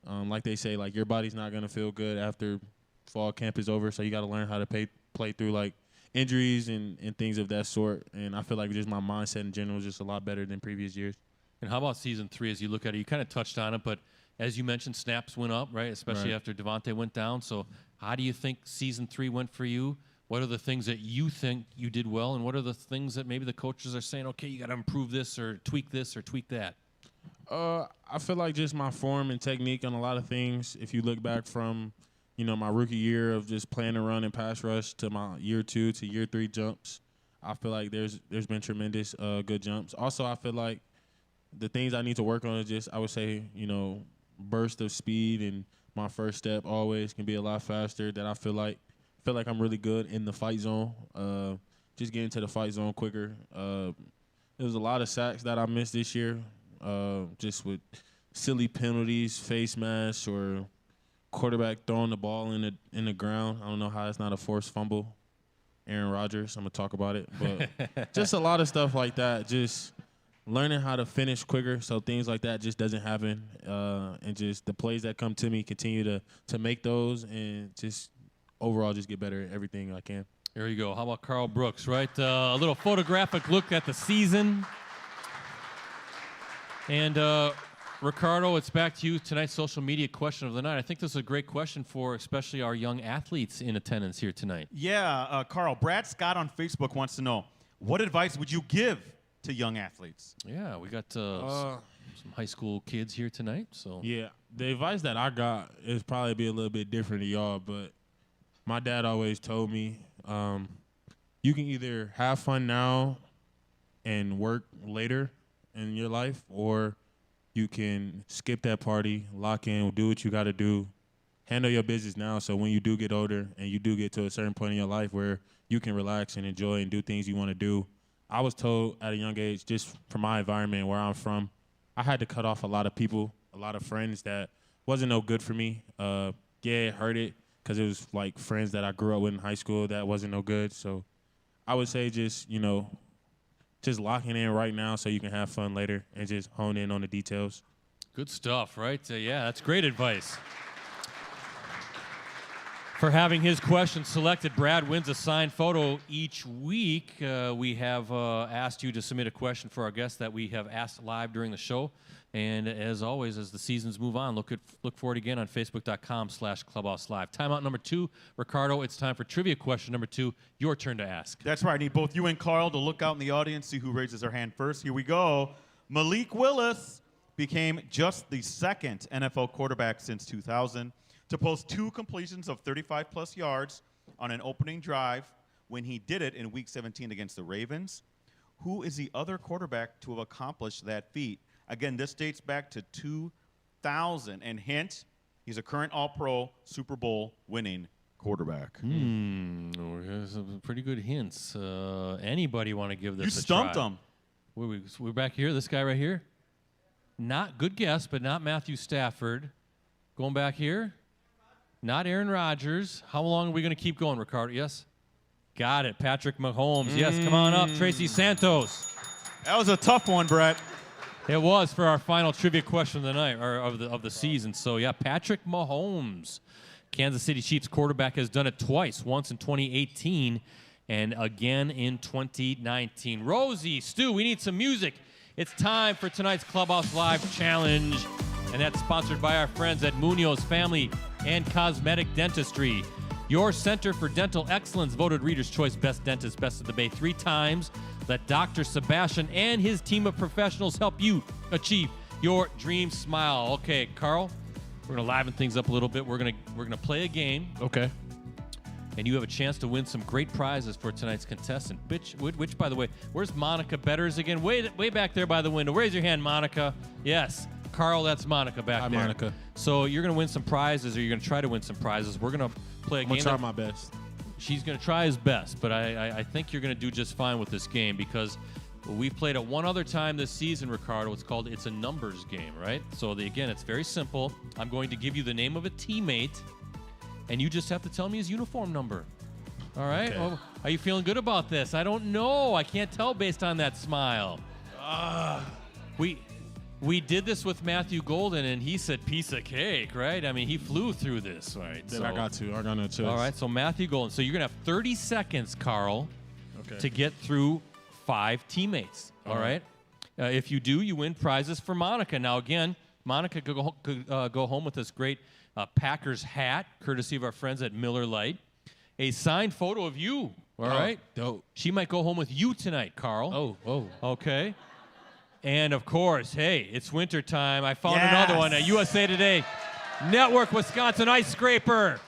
Like they say, like your body's not going to feel good after fall camp is over, so you got to learn how to play through like injuries and things of that sort. And I feel like just my mindset in general is just a lot better than previous years. And how about season 3 as you look at it? You kind of touched on it, but as you mentioned, snaps went up, right? Especially after Devontae went down. So how do you think season 3 went for you? What are the things that you think you did well, and what are the things that maybe the coaches are saying, okay, you got to improve this or tweak that? I feel like just my form and technique on a lot of things. If you look back from, my rookie year of just playing the run and pass rush to my year 2 to year 3 jumps, I feel like there's been tremendous good jumps. Also, I feel like the things I need to work on is just, I would say, burst of speed, and my first step always can be a lot faster. That I feel like I'm really good in the fight zone. Just getting to the fight zone quicker. There was a lot of sacks that I missed this year. Just with silly penalties, face masks, or quarterback throwing the ball in the ground. I don't know how it's not a forced fumble. Aaron Rodgers, I'm going to talk about it. But just a lot of stuff like that. Just learning how to finish quicker so things like that just doesn't happen. And just the plays that come to me, continue to make those and just overall just get better at everything I can. There you go. How about Karl Brooks, right? A little photographic look at the season. And Ricardo, it's back to you. Tonight's social media question of the night. I think this is a great question for especially our young athletes in attendance here tonight. Yeah, Karl, Brad Scott on Facebook wants to know, what advice would you give to young athletes? Yeah, we got some high school kids here tonight. So yeah, the advice that I got is probably be a little bit different to y'all, but my dad always told me you can either have fun now and work later in your life, or you can skip that party, lock in, do what you got to do, handle your business now, so when you do get older and you do get to a certain point in your life where you can relax and enjoy and do things you want to do. I was told at a young age, just from my environment where I'm from, I had to cut off a lot of people, a lot of friends that wasn't no good for me. Yeah, it hurt it because it was like friends that I grew up with in high school that wasn't no good. So I would say just, just locking in right now so you can have fun later and just hone in on the details. good stuff, right? Yeah, that's great advice. for having his question selected. Brad wins a signed photo each week. We have asked you to submit a question for our guests that we have asked live during the show. And as always, as the seasons move on, look for it again on Facebook.com/Clubhouse Live. Timeout number 2. Ricardo, it's time for trivia question number 2. Your turn to ask. That's right. I need both you and Karl to look out in the audience, see who raises their hand first. Here we go. Malik Willis became just the second NFL quarterback since 2000 to post 2 completions of 35-plus yards on an opening drive when he did it in Week 17 against the Ravens. Who is the other quarterback to have accomplished that feat? Again, this dates back to 2000. And hint, he's a current All-Pro Super Bowl winning quarterback. Here's some pretty good hints. Anybody want to give this You a try? stumped him. We're back here. This guy right here. Not good guess, but not Matthew Stafford. Going back here. Not Aaron Rodgers. How long are we going to keep going, Ricardo? Yes? Got it. Patrick Mahomes. Yes, come on up. Tracy Santos. That was a tough one, Brett. It was for our final trivia question of the night, or of the season. So, yeah, Patrick Mahomes. Kansas City Chiefs quarterback has done it twice, once in 2018 and again in 2019. Rosie, Stu, we need some music. It's time for tonight's Clubhouse Live Challenge, and that's sponsored by our friends at Munoz Family and Cosmetic Dentistry. Your Center for Dental Excellence voted Reader's Choice Best Dentist Best of the Bay 3 times. Let Dr. Sebastian and his team of professionals help you achieve your dream smile. Okay, Karl, we're going to liven things up a little bit. We're going to play a game. Okay. And you have a chance to win some great prizes for tonight's contestant. Which, by the way, where's Monica Betters again? Way back there by the window. Raise your hand, Monica. Yes. Karl, that's Monica back Hi, there. Monica. So you're going to win some prizes, or you're going to try to win some prizes. We're going to play a game. I'm going to try my best. She's going to try his best, but I think you're going to do just fine with this game because we've played it one other time this season, Ricardo. It's a numbers game, right? So, again, it's very simple. I'm going to give you the name of a teammate, and you just have to tell me his uniform number. All right? Okay. Well, are you feeling good about this? I don't know. I can't tell based on that smile. We did this with Matthew Golden, and he said piece of cake, right? I mean, he flew through this, right? Then I got no choice. All right, so Matthew Golden. So you're going to have 30 seconds, Karl, to get through 5 teammates, all right? If you do, you win prizes for Monica. Now, again, Monica could go home with this great Packers hat, courtesy of our friends at Miller Lite. A signed photo of you, all right? Dope. She might go home with you tonight, Karl. Oh. Okay. And, of course, hey, it's winter time. I found another one, a USA Today Network Wisconsin ice scraper.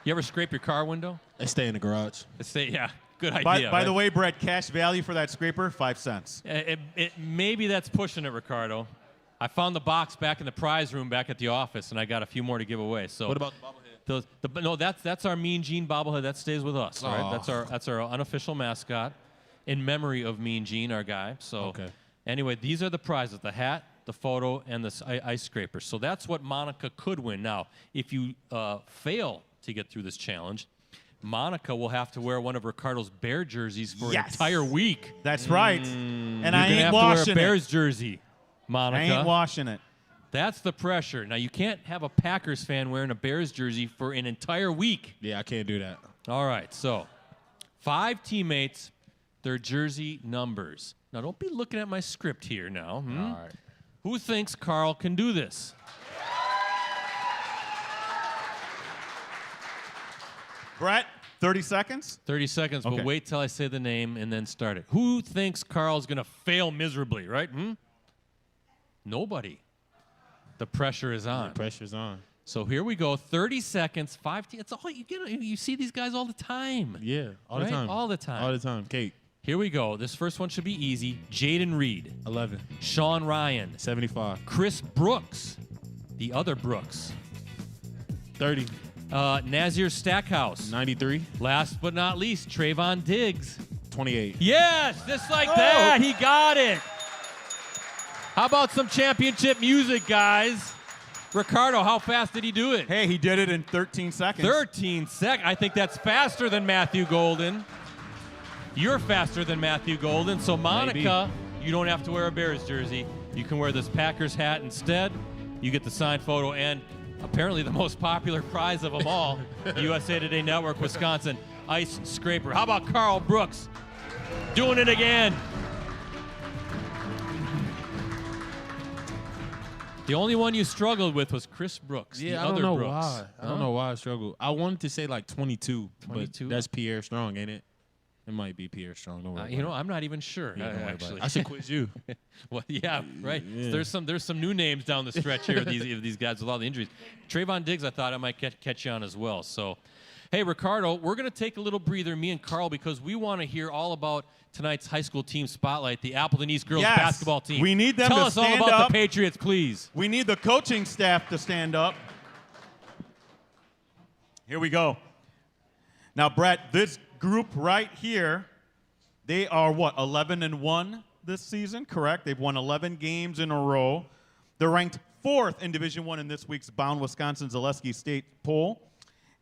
You ever scrape your car window? They stay in the garage. Yeah, good idea. By the way, Brett, cash value for that scraper, 5 cents. Maybe that's pushing it, Ricardo. I found the box back in the prize room back at the office, and I got a few more to give away. So What about the bobblehead? No, that's our Mean Gene bobblehead. That stays with us, right? Aw. That's our unofficial mascot in memory of Mean Gene, our guy. So anyway, these are the prizes: the hat, the photo, and the ice scraper. So that's what Monica could win. Now, if you fail to get through this challenge, Monica will have to wear one of Ricardo's Bear jerseys for an entire week. That's right. And You're I gonna ain't have washing to wear a Bears jersey, Monica. I ain't washing it. That's the pressure. Now, you can't have a Packers fan wearing a Bears jersey for an entire week. Yeah, I can't do that. All right, so 5 teammates, their jersey numbers. Now, don't be looking at my script here now. All right. Who thinks Karl can do this? Brett, 30 seconds? 30 seconds, but wait till I say the name and then start it. Who thinks Karl's going to fail miserably, right? Nobody. The pressure is on. The pressure's on. So here we go. 30 seconds, 5 teams. It's all you get. You see these guys all the time. Yeah, all right? the time. All the time. All the time. Kate. Here we go. This first one should be easy. Jaden Reed. 11. Sean Ryan. 75. Chris Brooks. The other Brooks. 30. Nazir Stackhouse. 93. Last but not least, Trayvon Diggs. 28. Yes, just like that. He got it. How about some championship music, guys? Ricardo, how fast did he do it? Hey, he did it in 13 seconds. 13 seconds. I think that's faster than Matthew Golden. You're faster than Matthew Golden. So, Monica, you don't have to wear a Bears jersey. You can wear this Packers hat instead. You get the signed photo and apparently the most popular prize of them all, USA Today Network, Wisconsin ice scraper. How about Karl Brooks doing it again? The only one you struggled with was Chris Brooks. Yeah, the I don't other know Brooks. why. I don't know why I struggled. I wanted to say like 22, 22? but that's Pierre Strong, ain't it? It might be Pierre Strong. Don't worry. You know, I'm not even sure. Yeah, don't worry about actually, it. I should quiz you. well, yeah, right. Yeah. So there's some new names down the stretch here. These guys with all the injuries. Trayvon Diggs, I thought I might catch you on as well. So, hey, Ricardo, we're going to take a little breather, me and Karl, because we want to hear all about tonight's high school team spotlight, the Appleton East girls Yes. basketball team. We need them Tell to us all stand about up. the Patriots, please. We need the coaching staff to stand up. Here we go. Now, Brett, this group right here, they are what, 11-1 this season, correct? They've won 11 games in a row. They're ranked 4th in Division I in this week's Bound Wisconsin-Zaleski State poll.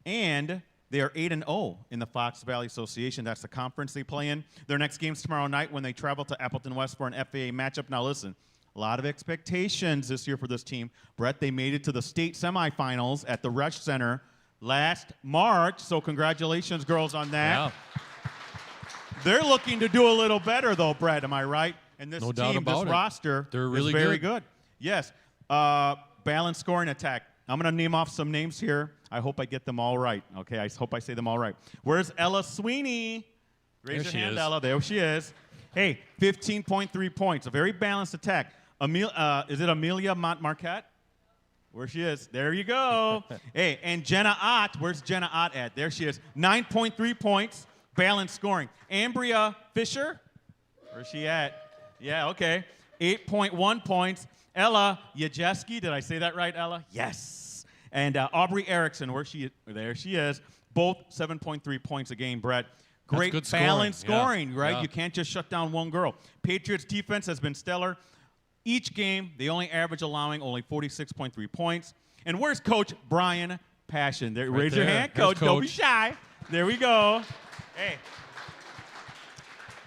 And they are 8-0 in the Fox Valley Association. That's the conference they play in. Their next game's tomorrow night when they travel to Appleton West for an FAA matchup. Now, listen, a lot of expectations this year for this team. Brett, they made it to the state semifinals at the Resch Center last March, so congratulations, girls, on that. Yeah. They're looking to do a little better, though, Brett, am I right? And this No doubt team, about this it. roster They're really is very good. good. Yes. Balanced scoring attack. I'm going to name off some names here. I hope I get them all right. Okay, I hope I say them all right. Where's Ella Sweeney? Raise There your she hand, is. Ella. There she is. Hey, 15.3 points. A very balanced attack. Is it Amelia Marquette? Where she is. There you go. Hey, and Jenna Ott. Where's Jenna Ott at? There she is. 9.3 points. Balanced scoring. Ambria Fisher. Where's she at? Yeah, okay. 8.1 points. Ella Yajeski. Did I say that right, Ella? Yes. And Aubrey Erickson. There she is. Both 7.3 points a game, Brett. Great good scoring. balanced scoring, right? Yeah. You can't just shut down one girl. Patriots defense has been stellar. Each game, they only average allowing only 46.3 points. And where's Coach Brian Passion? There, Right raise your there. hand, There's Coach. Don't be Coach. shy. There we go. Hey.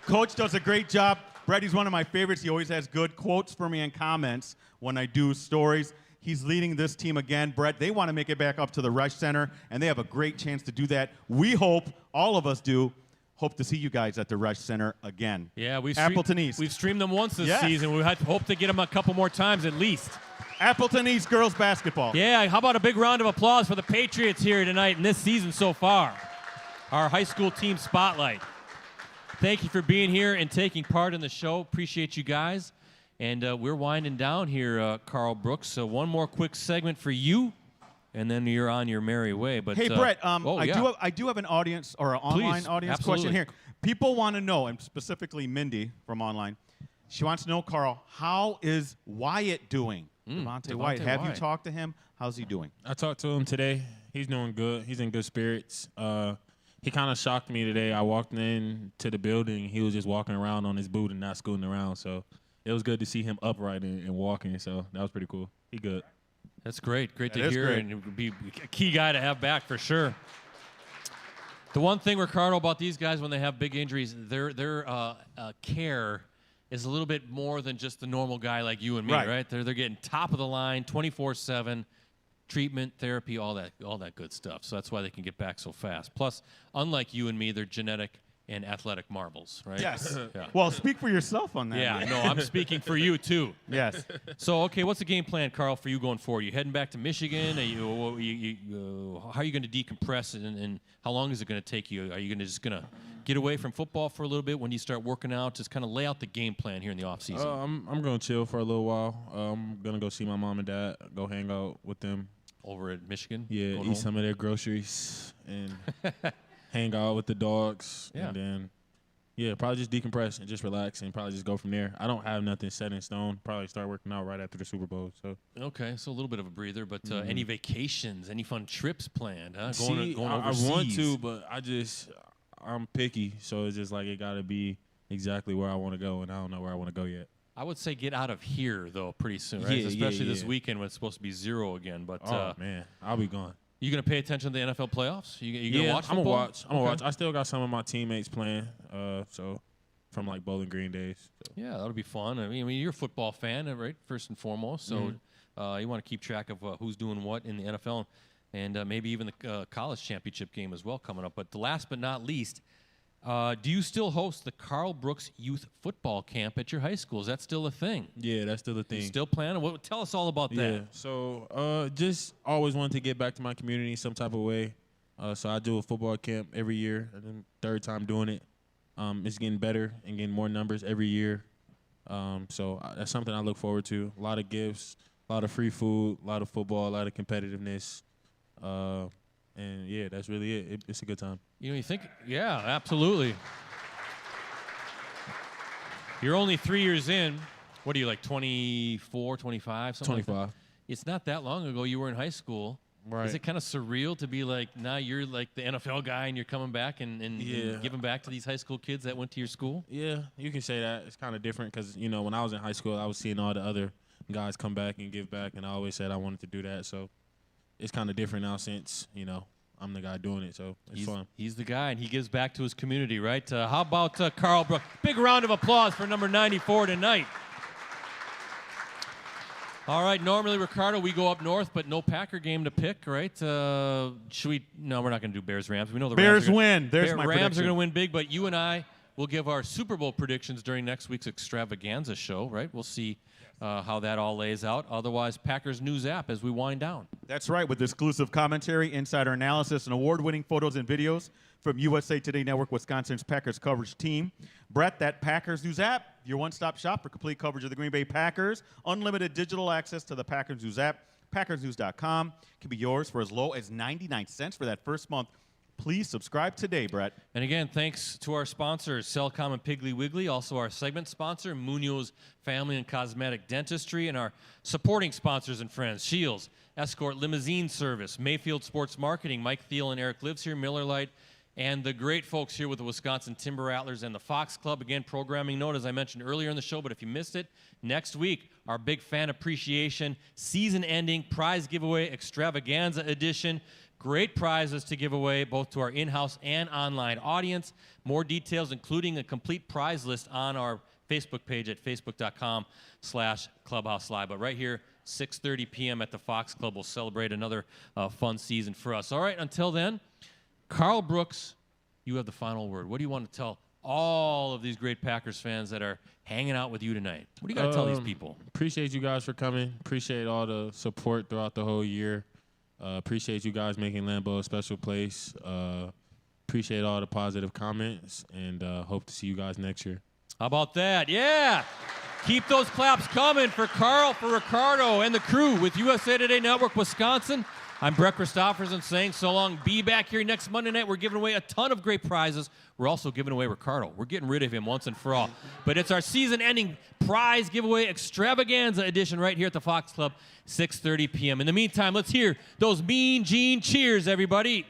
Coach does a great job. Brett, he's one of my favorites. He always has good quotes for me and comments when I do stories. He's leading this team again. Brett, they want to make it back up to the Resch Center, and they have a great chance to do that. We hope, all of us do, hope to see you guys at the Resch Center again. Yeah, Appleton East. We've streamed them once this Yes. season. We hope to get them a couple more times at least. Appleton East girls basketball. Yeah, how about a big round of applause for the Patriots here tonight and this season so far? Our high school team spotlight. Thank you for being here and taking part in the show. Appreciate you guys. And we're winding down here, Karl Brooks. So one more quick segment for you, and then you're on your merry way. But Hey, Brett, yeah. I do have an audience or an online Please, audience absolutely. question here. People want to know, and specifically Mindy from online, she wants to know, Karl, how is Wyatt doing? Devontae Wyatt. Have you Wyatt. talked to him? How's he doing? I talked to him today. He's doing good. He's in good spirits. He kind of shocked me today. I walked in to the building. He was just walking around on his boot and not scooting around. So it was good to see him upright and walking. So that was pretty cool. He good. That's great. Great That to is hear, great. and it would be a key guy to have back for sure. The one thing, Ricardo, about these guys when they have big injuries, their care is a little bit more than just the normal guy like you and me, Right. right? They're getting top of the line, 24/7, treatment, therapy, all that good stuff. So that's why they can get back so fast. Plus, unlike you and me, they're genetic and athletic marbles, right? Yes. Yeah. Well, speak for yourself on that. Yeah, man. no, I'm speaking for you too. Yes. So, okay, what's the game plan, Karl, for you going forward? You heading back to Michigan? Are how are you going to decompress, and how long is it going to take you? Are you just going to get away from football for a little bit when you start working out? Just kind of lay out the game plan here in the offseason. I'm going to chill for a little while. I'm going to go see my mom and dad, go hang out with them. Over at Michigan? Yeah, Going eat home? some of their groceries and hang out with the dogs. Yeah. And then, yeah, probably just decompress and just relax and probably just go from there. I don't have nothing set in stone. Probably start working out right after the Super Bowl. So Okay, so a little bit of a breather, but any vacations, any fun trips planned? Huh? See, Going I overseas. want to, but I'm picky. So it's just like it got to be exactly where I want to go, and I don't know where I want to go yet. I would say get out of here, though, pretty soon, right? Yeah, Especially this yeah. weekend when it's supposed to be 0 again. But Oh, man, I'll be gone. you going to pay attention to the NFL playoffs? You going to watch I'm football? I'm gonna Okay. watch. I still got some of my teammates playing. So from like Bowling Green days. So. Yeah, that'll be fun. I mean, you're a football fan, right? First and foremost. So You want to keep track of who's doing what in the NFL and maybe even the college championship game as well coming up. But the last but not least, do you still host the Karl Brooks Youth Football Camp at your high school? Is that still a thing? Yeah, that's still a thing. You still planning? Tell us all about that. Yeah, so just always wanted to get back to my community some type of way. So I do a football camp every year, and then third time doing it. It's getting better and getting more numbers every year. So that's something I look forward to. A lot of gifts, a lot of free food, a lot of football, a lot of competitiveness. And, yeah, that's really it. It's a good time. You think, yeah, absolutely. You're only 3 years in. What are you, like 24, 25, something 25. like that? It's not that long ago you were in high school. Right. Is it kind of surreal to be like, now you're like the NFL guy and you're coming back and giving back to these high school kids that went to your school? Yeah, you can say that. It's kind of different because, when I was in high school, I was seeing all the other guys come back and give back, and I always said I wanted to do that. So it's kind of different now since, I'm the guy doing it, so it's fun. He's the guy, and he gives back to his community, right? How about Karl Brooks? Big round of applause for number 94 tonight. All right, normally, Ricardo, we go up north, but no Packer game to pick, right? Should we? No, we're not going to do Bears-Rams. We know the Bears Rams win. There's my Rams prediction. are going to win big, but you and I will give our Super Bowl predictions during next week's extravaganza show, right? We'll see how that all lays out. Otherwise, Packers News app as we wind down. That's right, with exclusive commentary, insider analysis, and award-winning photos and videos from USA Today Network, Wisconsin's Packers coverage team. Brett, that Packers News app, your one-stop shop for complete coverage of the Green Bay Packers. Unlimited digital access to the Packers News app. PackersNews.com can be yours for as low as 99 cents for that first month. Please subscribe today, Brett. And again, thanks to our sponsors, Cellcom and Piggly Wiggly, also our segment sponsor, Munoz Family and Cosmetic Dentistry, and our supporting sponsors and friends, Shields, Escort Limousine Service, Mayfield Sports Marketing, Mike Thiel and Eric Lives here, Miller Lite, and the great folks here with the Wisconsin Timber Rattlers and the Fox Club. Again, programming note, as I mentioned earlier in the show, but if you missed it, next week, our big fan appreciation, season-ending prize giveaway extravaganza edition. Great prizes to give away both to our in-house and online audience. More details, including a complete prize list on our Facebook page at facebook.com/Clubhouse Live. But right here, 6:30 p.m. at the Fox Club, we'll celebrate another fun season for us. All right, until then, Karl Brooks, you have the final word. What do you want to tell all of these great Packers fans that are hanging out with you tonight? What do you got to tell these people? Appreciate you guys for coming. Appreciate all the support throughout the whole year. Appreciate you guys making Lambeau a special place. Appreciate all the positive comments, and hope to see you guys next year. How about that? Yeah. Keep those claps coming for Karl, for Ricardo, and the crew with USA Today Network Wisconsin. I'm Brett Christopherson saying so long. Be back here next Monday night. We're giving away a ton of great prizes. We're also giving away Ricardo. We're getting rid of him once and for all. But it's our season-ending prize giveaway extravaganza edition right here at the Fox Club, 6:30 p.m. In the meantime, let's hear those Mean Gene cheers, everybody.